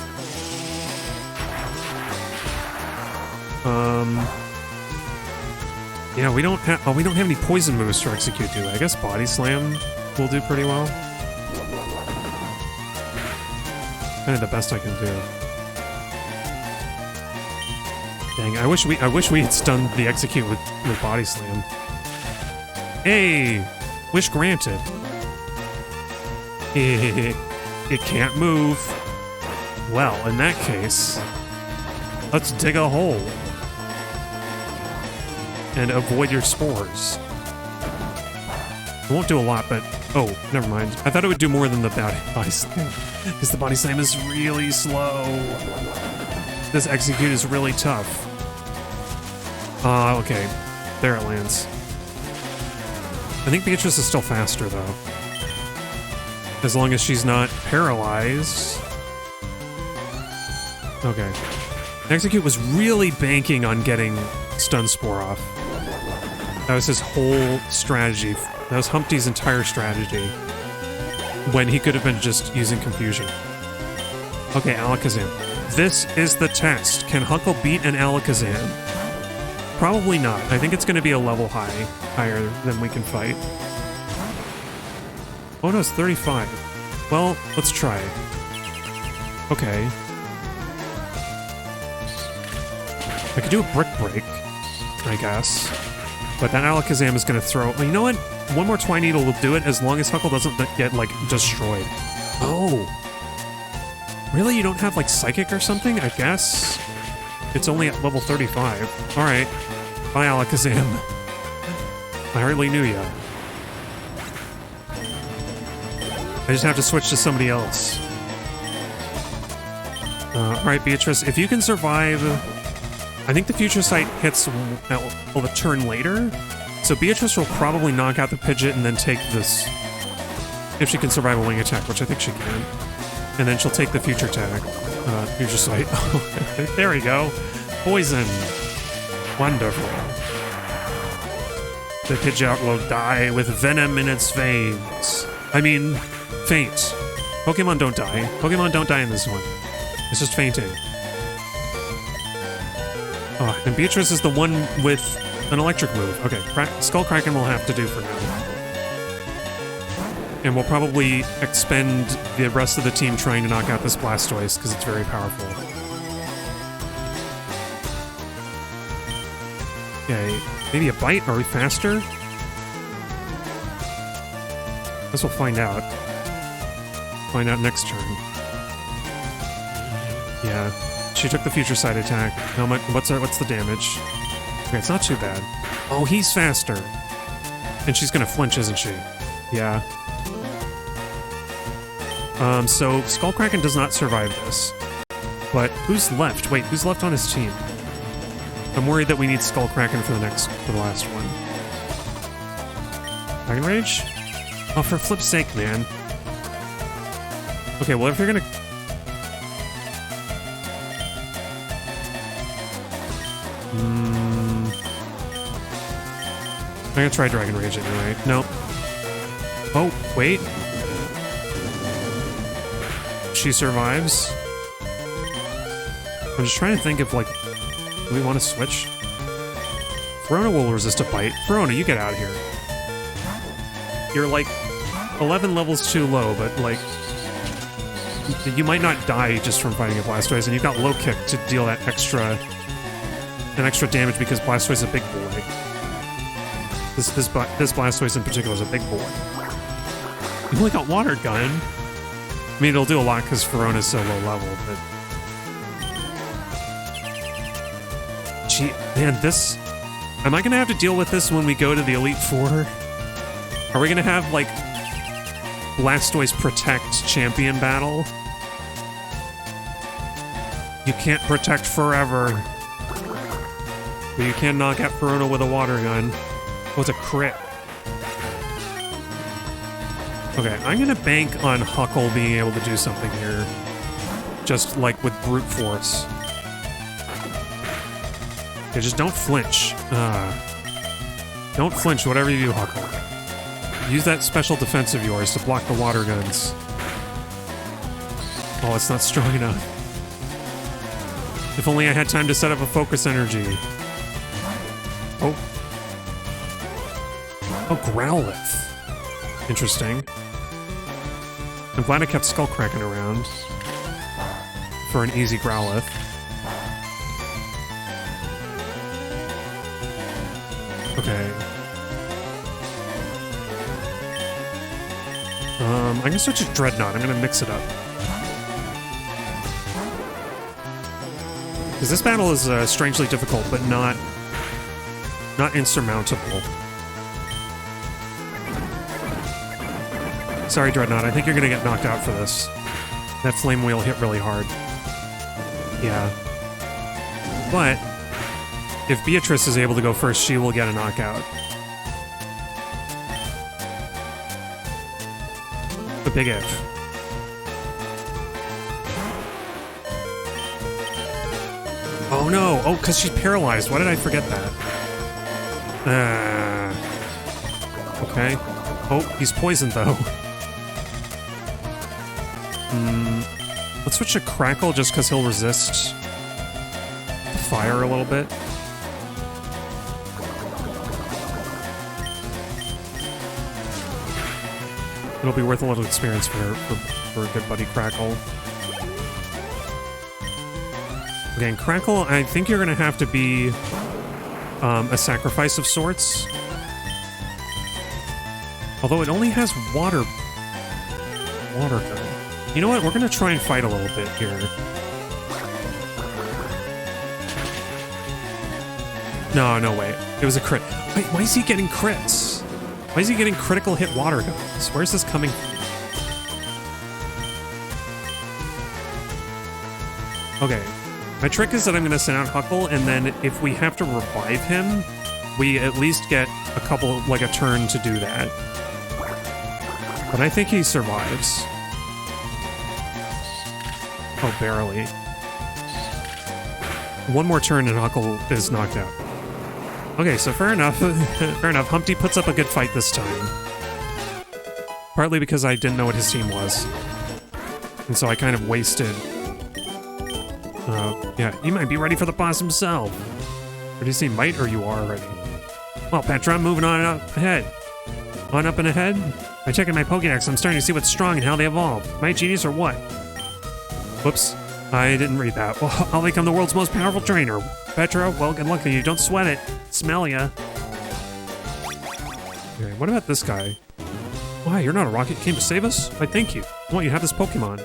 Yeah, we don't have any poison moves for Execute, do we? I guess Body Slam will do pretty well. Kind of the best I can do. Dang, I wish we had stunned the Execute with Body Slam. Hey! Wish granted. It can't move. Well, in that case, let's dig a hole. And avoid your spores. It won't do a lot, but... Oh, never mind. I thought it would do more than the Body Slam. Because the Body Slam is really slow. This Execute is really tough. Okay. There it lands. I think Beatrice is still faster, though. As long as she's not paralyzed. Okay. Execute was really banking on getting Stun Spore off. That was his whole strategy. That was Humpty's entire strategy. When he could have been just using Confusion. Okay, Alakazam. This is the test. Can Huckle beat an Alakazam? Probably not. I think it's going to be a level higher than we can fight. Oh no, it's 35. Well, let's try. Okay. I could do a Brick Break, I guess. But that Alakazam is going to throw... Well, you know what? One more Twine Needle will do it as long as Huckle doesn't get, like, destroyed. Oh! Really? You don't have, like, Psychic or something? I guess? It's only at level 35. Alright. Bye, Alakazam. I hardly knew ya. I just have to switch to somebody else. Alright, Beatrice, if you can survive... I think the Future Sight hits a turn later, so Beatrice will probably knock out the Pidgeot and then take this... If she can survive a Wing Attack, which I think she can. And then she'll take the Future Attack. Future Sight. There we go. Poison. Wonderful. The Pidgeot will die with venom in its veins. I mean, faint. Pokemon don't die. Pokemon don't die in this one. It's just fainting. Oh, and Beatrice is the one with an electric move. Okay, Skull Kraken will have to do for now. And we'll probably expend the rest of the team trying to knock out this Blastoise, because it's very powerful. Okay, maybe a Bite? Are we faster? Guess we'll find out. Find out next turn. Yeah. She took the Future Sight attack. How much? What's the damage? Okay, it's not too bad. Oh, he's faster. And she's gonna flinch, isn't she? Yeah. So Skull Kraken does not survive this. But who's left? Wait, who's left on his team? I'm worried that we need Skull Kraken for the last one. Dragon Rage? Oh, for flip's sake, man. Okay, well, if you're gonna... I'm gonna try Dragon Rage anyway. Nope. Oh, wait. She survives. I'm just trying to think if, like, do we want to switch? Verona will resist a bite. Verona, you get out of here. You're, like, 11 levels too low, but, like, you might not die just from fighting a Blastoise, and you've got Low Kick to deal that extra damage because Blastoise is a big boy. This Blastoise in particular is a big boy. You only got Water Gun. I mean, it'll do a lot because Verona's so low level, but... Gee, man, this... Am I gonna have to deal with this when we go to the Elite Four? Are we gonna have, like, Blastoise Protect Champion Battle? You can't protect forever. But you can knock out Verona with a Water Gun. Oh, it's a crit. Okay, I'm gonna bank on Huckle being able to do something here. Just, like, with brute force. Okay, just don't flinch. Don't flinch, whatever you do, Huckle. Use that special defense of yours to block the Water Guns. Oh, it's not strong enough. If only I had time to set up a Focus Energy. Oh. Oh, Growlithe. Interesting. I'm glad I kept Skull Kraken around for an easy Growlithe. Okay. I'm gonna switch to Dreadnought. I'm gonna mix it up. Because this battle is strangely difficult, but not insurmountable. Sorry, Dreadnought, I think you're gonna get knocked out for this. That Flame Wheel hit really hard. Yeah. But if Beatrice is able to go first, she will get a knockout. A big if. Oh no! Oh, because she's paralyzed. Why did I forget that? Okay. Oh, he's poisoned though. Let's switch to Crackle just because he'll resist the fire a little bit. It'll be worth a little experience for a good buddy Crackle. Okay, and Crackle, I think you're going to have to be a sacrifice of sorts. Although it only has water gun. You know what? We're going to try and fight a little bit here. No, wait. It was a crit. Wait, why is he getting crits? Why is he getting critical hit water guns? Where's this coming from? Okay. My trick is that I'm going to send out Huckle, and then if we have to revive him, we at least get a couple, like a turn to do that. But I think he survives. Oh, barely. One more turn and Huckle is knocked out. Okay, so fair enough. Fair enough. Humpty puts up a good fight this time. Partly because I didn't know what his team was. And so I kind of wasted... yeah, he might be ready for the boss himself. Or do you see might, or you are already? Well, Petra, I'm moving on up ahead. On up and ahead? By checking my Pokédex, I'm starting to see what's strong and how they evolve. Might genius or what? Whoops. I didn't read that. Well, I'll become the world's most powerful trainer. Petra, well, good luck to you. Don't sweat it. Smell ya. Okay, what about this guy? Why, you're not a rocket. You came to save us? Why, thank you. What, you have this Pokemon?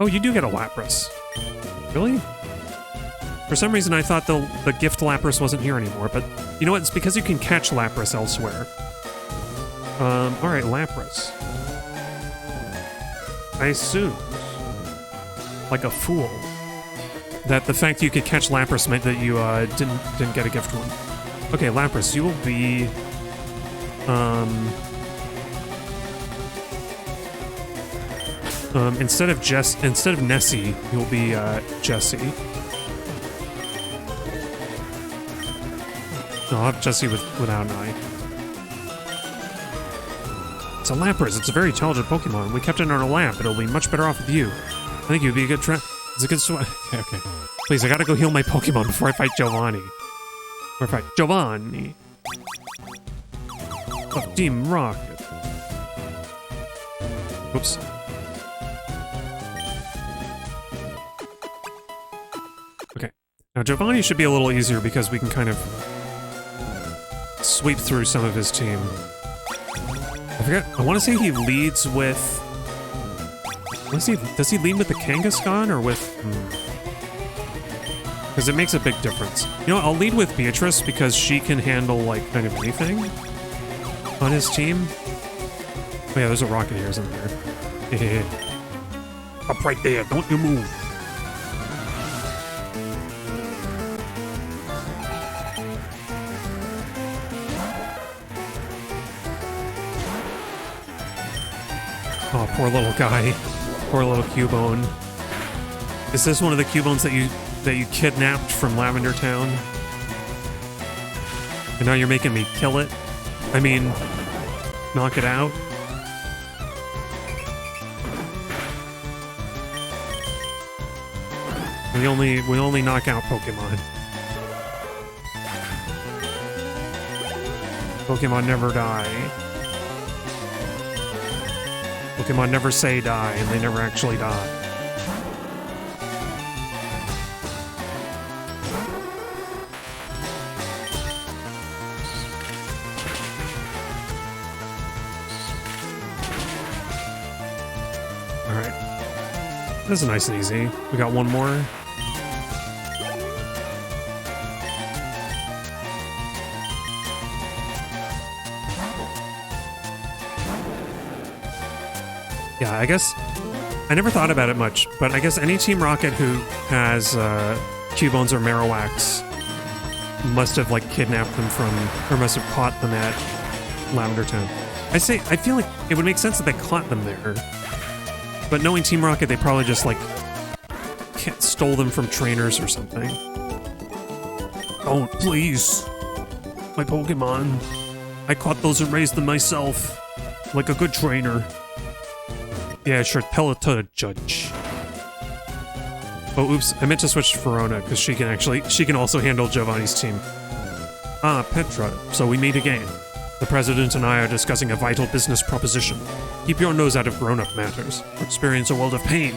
Oh, you do get a Lapras. Really? For some reason, I thought the gift Lapras wasn't here anymore, but you know what? It's because you can catch Lapras elsewhere. Alright, Lapras. I assumed, like a fool, that the fact you could catch Lapras meant that you didn't get a gift one. Okay, Lapras, you will be instead of Nessie, you'll be Jessie. I'll have Jessie without an eye. It's a Lapras. It's a very intelligent Pokemon. We kept it in our lab, but it'll be much better off with you. I think you'd be a good It's a good okay. Please, I gotta go heal my Pokemon before I fight Giovanni. Or fight Giovanni. Of Team Rocket. Whoops. Okay. Now, Giovanni should be a little easier because we can kind of sweep through some of his team. I forget. I want to say he leads with... Does he lead with the Kangaskhan or with... Because it makes a big difference. You know what? I'll lead with Beatrice because she can handle, like, kind of anything on his team. Oh yeah, there's a rocket here, isn't there? Up right there. Don't you move. Oh, poor little guy. Poor little Cubone. Is this one of the Cubones that you kidnapped from Lavender Town? And now you're making me kill it? I mean, knock it out? We only knock out Pokemon. Pokemon never die. Pokemon never say die, and they never actually die. Alright. This is nice and easy. We got one more. Yeah, I guess I never thought about it much, but I guess any Team Rocket who has Cubones or Marowaks must have like kidnapped them from, or must have caught them at Lavender Town. I feel like it would make sense that they caught them there. But knowing Team Rocket, they probably just like stole them from trainers or something. Don't, please. My Pokemon. I caught those and raised them myself. Like a good trainer. Yeah, sure, tell it to the judge. Oh, oops, I meant to switch to Verona, because she can also handle Giovanni's team. Ah, Petra, so we meet again. The President and I are discussing a vital business proposition. Keep your nose out of grown-up matters, or experience a world of pain.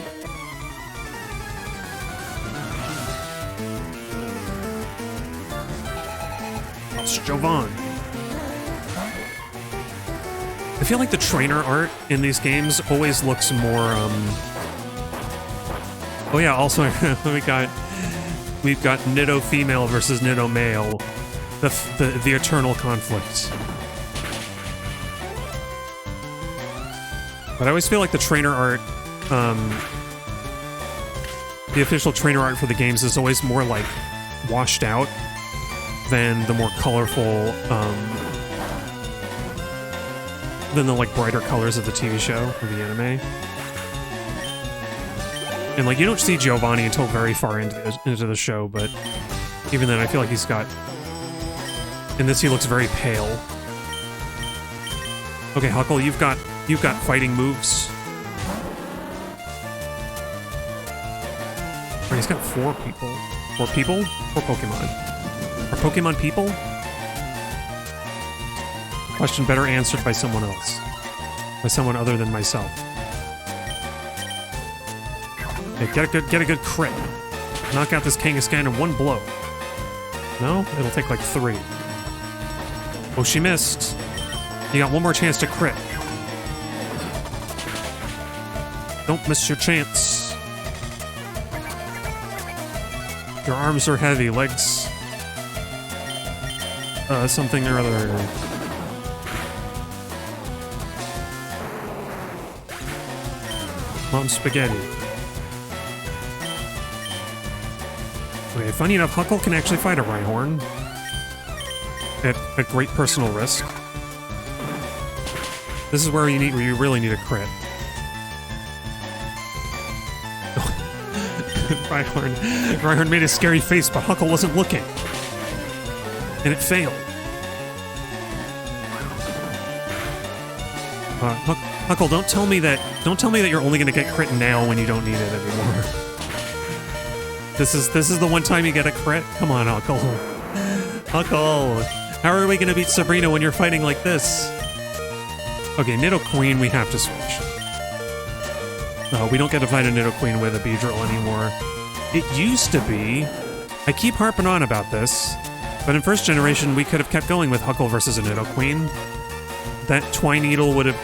That's Jovan. I feel like the trainer art in these games always looks more, Oh yeah, also, we've got Niddo female versus Niddo male. The eternal conflict. But I always feel like the trainer art, the official trainer art for the games is always more, like, washed out than the more colorful, than the, like, brighter colors of the TV show or the anime. And, like, you don't see Giovanni until very far into the show, but even then I feel like he's got... In this he looks very pale. Okay, Huckle, you've got fighting moves. Right, he's got 4 people. 4 people? 4 Pokemon. Are Pokemon people? Question better answered by someone else. By someone other than myself. Okay, get a good crit. Knock out this Kangaskhan in 1 blow. No? It'll take like 3. Oh, she missed. You got 1 more chance to crit. Don't miss your chance. Your arms are heavy, legs... something or other. Mom spaghetti. Okay, funny enough, Huckle can actually fight a Rhyhorn. At great personal risk. This is where you really need a crit. Rhyhorn made a scary face, but Huckle wasn't looking. And it failed. Huckle, don't tell me that you're only gonna get crit now when you don't need it anymore. This is the one time you get a crit? Come on, Huckle. Huckle! How are we gonna beat Sabrina when you're fighting like this? Okay, Nidoqueen, we have to switch. No, we don't get to fight a Nidoqueen with a Beedrill anymore. It used to be... I keep harping on about this, but in first generation we could have kept going with Huckle versus a Nidoqueen. That Twineedle would have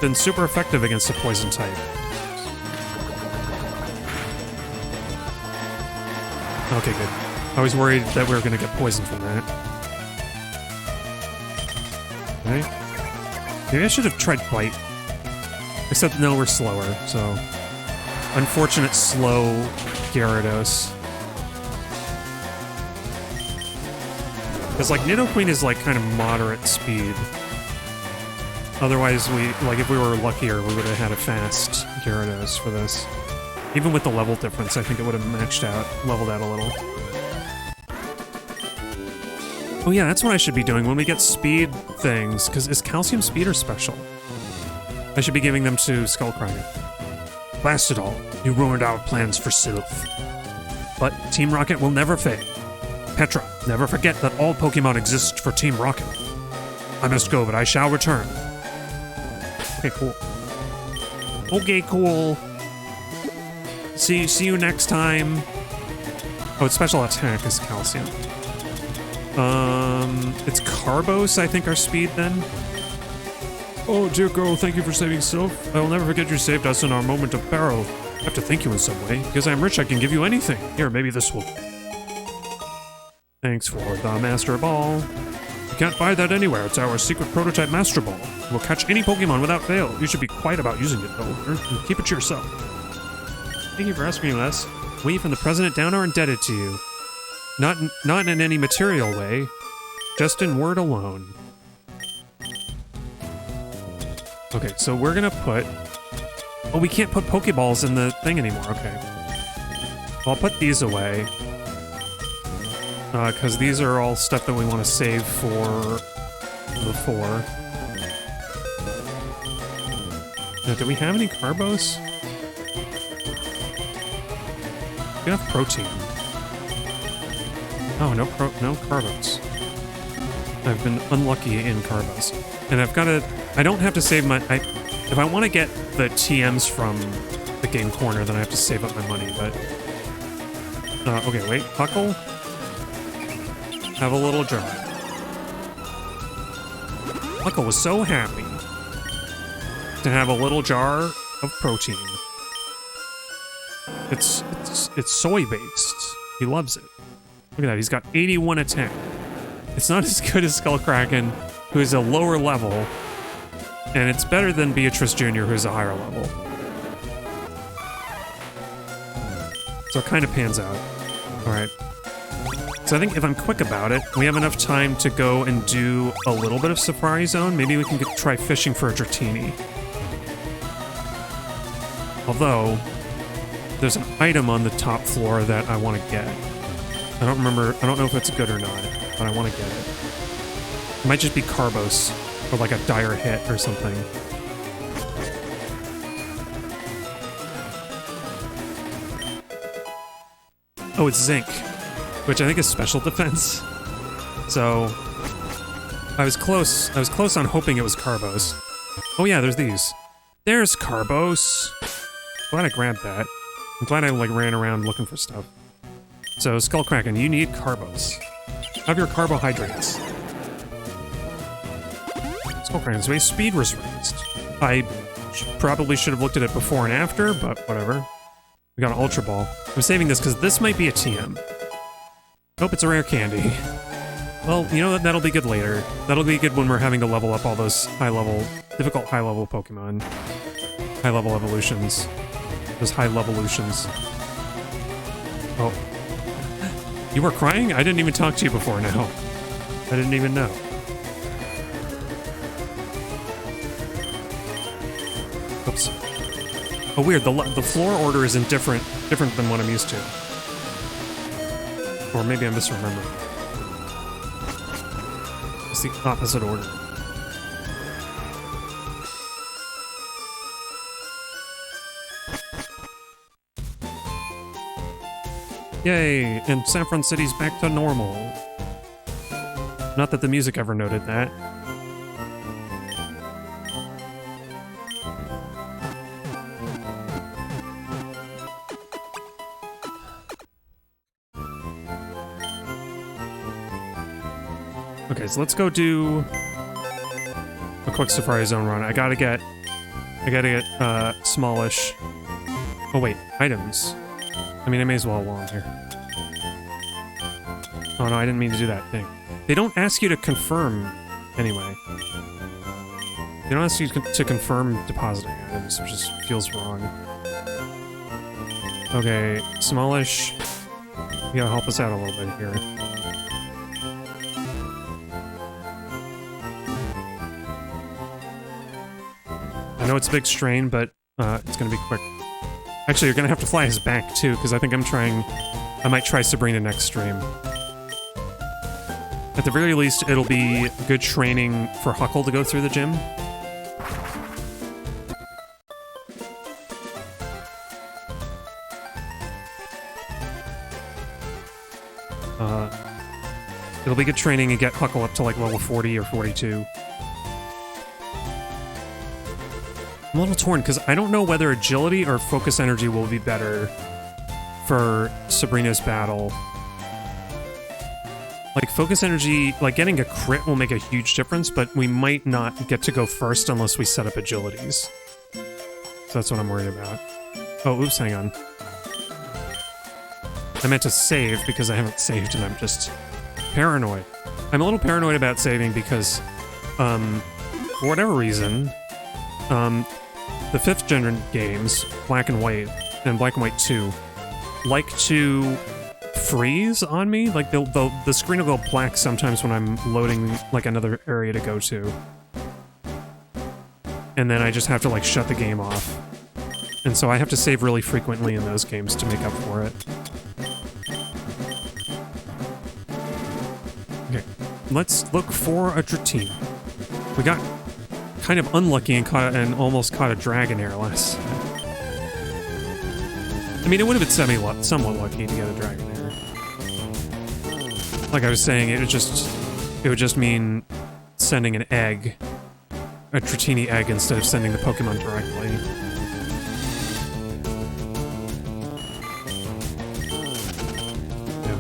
been super effective against a poison type. Okay, good. I was worried that we were gonna get poisoned from that. Okay. Maybe I should have tried Bite. Except, no, we're slower, so... Unfortunate slow Gyarados. Because, like, Nidoqueen is, like, kind of moderate speed. Otherwise, if we were luckier, we would have had a fast Gyarados for this. Even with the level difference, I think it would have leveled out a little. Oh yeah, that's what I should be doing when we get speed things, because is Calcium speed or special? I should be giving them to Skullcryer. Blast it all, you ruined our plans for Sylph. But Team Rocket will never fail. Petra, never forget that all Pokemon exist for Team Rocket. I must go, but I shall return. Okay, cool. Okay, cool. See you next time. Oh, its special attack is Calcium. It's Carbos, I think, our speed then. Oh, dear girl, thank you for saving Sylph. I will never forget you saved us in our moment of peril. I have to thank you in some way. Because I'm rich, I can give you anything. Here, maybe this will... Thanks for the Master Ball. You can't buy that anywhere. It's our secret prototype Master Ball. It will catch any Pokemon without fail. You should be quiet about using it, though. Keep it to yourself. Thank you for asking me, Les. We from the President down are indebted to you. Not in any material way, just in word alone. Okay, so we're gonna put... Oh, we can't put Pokeballs in the thing anymore, okay. I'll put these away. Because these are all stuff that we want to save for the 4. Now, do we have any Carbos? We have protein. Oh, no Carbos. I've been unlucky in Carbos. And I've got to... I don't have to save my... if I want to get the TMs from the game corner, then I have to save up my money, but... okay, wait. Huckle? Have a little jar. Huckle was so happy to have a little jar of protein. It's soy-based. He loves it. Look at that, he's got 81 attack. It's not as good as Skullkraken, who is a lower level, and it's better than Beatrice Jr., who's a higher level. So it kind of pans out. Alright. So I think if I'm quick about it, we have enough time to go and do a little bit of Safari Zone. Maybe we can try fishing for a Dratini. Although, there's an item on the top floor that I want to get. I don't know if it's good or not, but I want to get it. It might just be Carbos, or like a dire hit or something. Oh, it's Zinc, which I think is special defense. So, I was close on hoping it was Carbos. Oh yeah, there's these. There's Carbos! Glad I grabbed that. I'm glad I, like, ran around looking for stuff. So, Skullkraken, you need Carbos. Have your carbohydrates. Skullkraken's base speed was raised. I probably should have looked at it before and after, but whatever. We got an Ultra Ball. I'm saving this because this might be a TM. Nope, it's a rare candy. Well, you know what? That'll be good later. That'll be good when we're having to level up all those difficult high-level Pokemon. High-level evolutions. Those high-levolutions. Oh. You were crying? I didn't even talk to you before now. I didn't even know. Oops. Oh, weird. The floor order isn't different than what I'm used to. Or maybe I'm misremembering. It's the opposite order. Yay! And Saffron City's back to normal. Not that the music ever noted that. Okay, so let's go do a quick Safari Zone run. I gotta get Smallish. Oh wait, items. I mean, I may as well while I'm here. Oh no, I didn't mean to do that thing. They don't ask you to confirm, anyway. They don't ask you to confirm depositing items, which just feels wrong. Okay, Smallish, you gotta help us out a little bit here. I know it's a big strain, but it's gonna be quick. Actually, you're gonna have to fly his back too, because I think I might try Sabrina next stream. At the very least, it'll be good training for Huckle to go through the gym. It'll be good training and get Huckle up to like level 40 or 42. I'm a little torn, because I don't know whether agility or focus energy will be better for Sabrina's battle. Like, focus energy, like, getting a crit will make a huge difference, but we might not get to go first unless we set up agilities. So that's what I'm worried about. Oh, oops, hang on. I meant to save, because I haven't saved, and I'm just paranoid. I'm a little paranoid about saving because, for whatever reason, the 5th gen games, Black and White, and Black and White 2, like to freeze on me. Like, the screen will go black sometimes when I'm loading, like, another area to go to. And then I just have to, like, shut the game off. And so I have to save really frequently in those games to make up for it. Okay, let's look for a Dratini. We got kind of unlucky and almost caught a dragon air last time. I mean, it would have been somewhat lucky to get a dragon air. Like I was saying, it would just mean sending an egg, a Dratini egg, instead of sending the Pokemon directly. Yeah.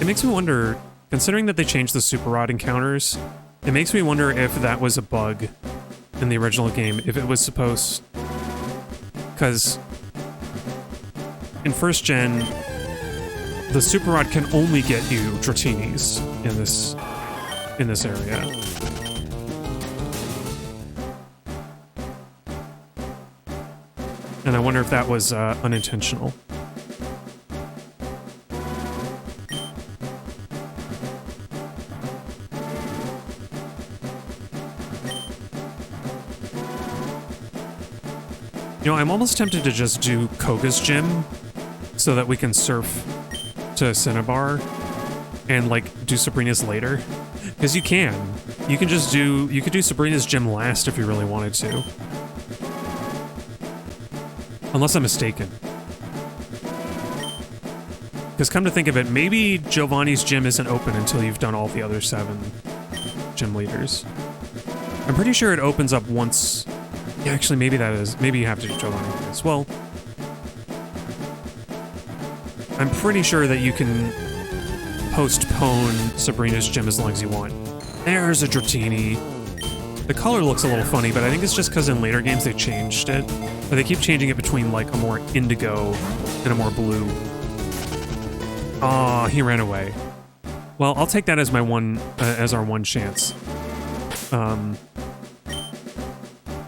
It makes me wonder, considering that they changed the Super Rod encounters, it makes me wonder if that was a bug in the original game, if it was supposed... Because in first gen, the Super Rod can only get you Dratinis in this area. And I wonder if that was unintentional. You know, I'm almost tempted to just do Koga's gym so that we can surf to Cinnabar and, like, do Sabrina's later. Because you can. You could do Sabrina's gym last if you really wanted to. Unless I'm mistaken. Because come to think of it, maybe Giovanni's gym isn't open until you've done all the other 7 gym leaders. I'm pretty sure it opens up once... Yeah, actually, maybe you have to do Giovanni for this. Well, I'm pretty sure that you can postpone Sabrina's gym as long as you want. There's a Dratini. The color looks a little funny, but I think it's just because in later games they changed it. But they keep changing it between, like, a more indigo and a more blue. Aw, he ran away. Well, I'll take that as my as our one chance.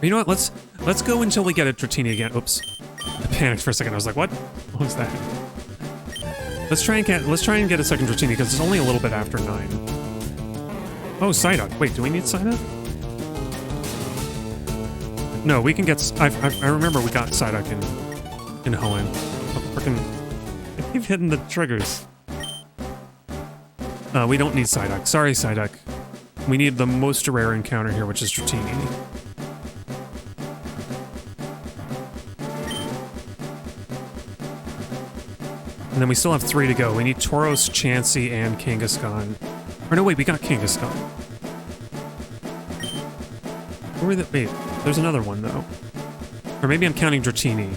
You know what? Let's go until we get a Dratini again. Oops. I panicked for a second. I was like, what? What was that? Let's try and get a second Dratini because it's only a little bit after 9. Oh, Psyduck. Wait, do we need Psyduck? No, we can get... I remember we got Psyduck in Hoenn. Oh, frickin'... I keep hitting the triggers. We don't need Psyduck. Sorry, Psyduck. We need the most rare encounter here, which is Dratini. And then we still have 3 to go. We need Tauros, Chansey, and Kangaskhan. Or no, wait, we got Kangaskhan. Wait, there's another one, though. Or maybe I'm counting Dratini.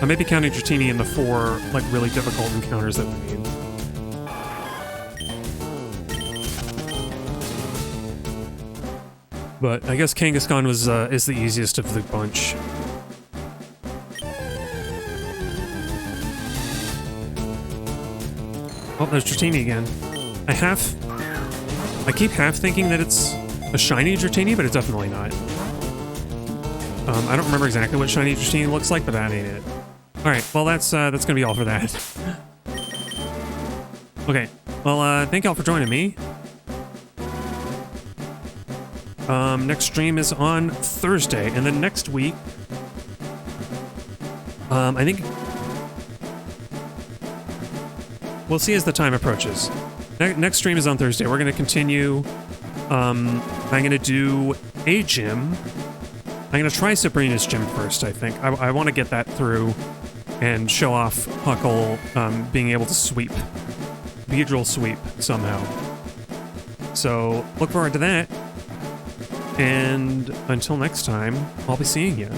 I may be counting Dratini in the 4, like, really difficult encounters that we need. But I guess Kangaskhan is the easiest of the bunch. Oh, there's Dratini again. I keep half thinking that it's a shiny Dratini, but it's definitely not. I don't remember exactly what shiny Dratini looks like, but that ain't it. Alright, well that's gonna be all for that. Okay, well thank y'all for joining me. Next stream is on Thursday, and then next week, I think... We'll see as the time approaches. Next stream is on Thursday. We're going to continue. I'm going to do a gym. I'm going to try Sabrina's gym first, I think. I want to get that through and show off Huckle being able to sweep. Beedrill sweep, somehow. So, look forward to that. And until next time, I'll be seeing you.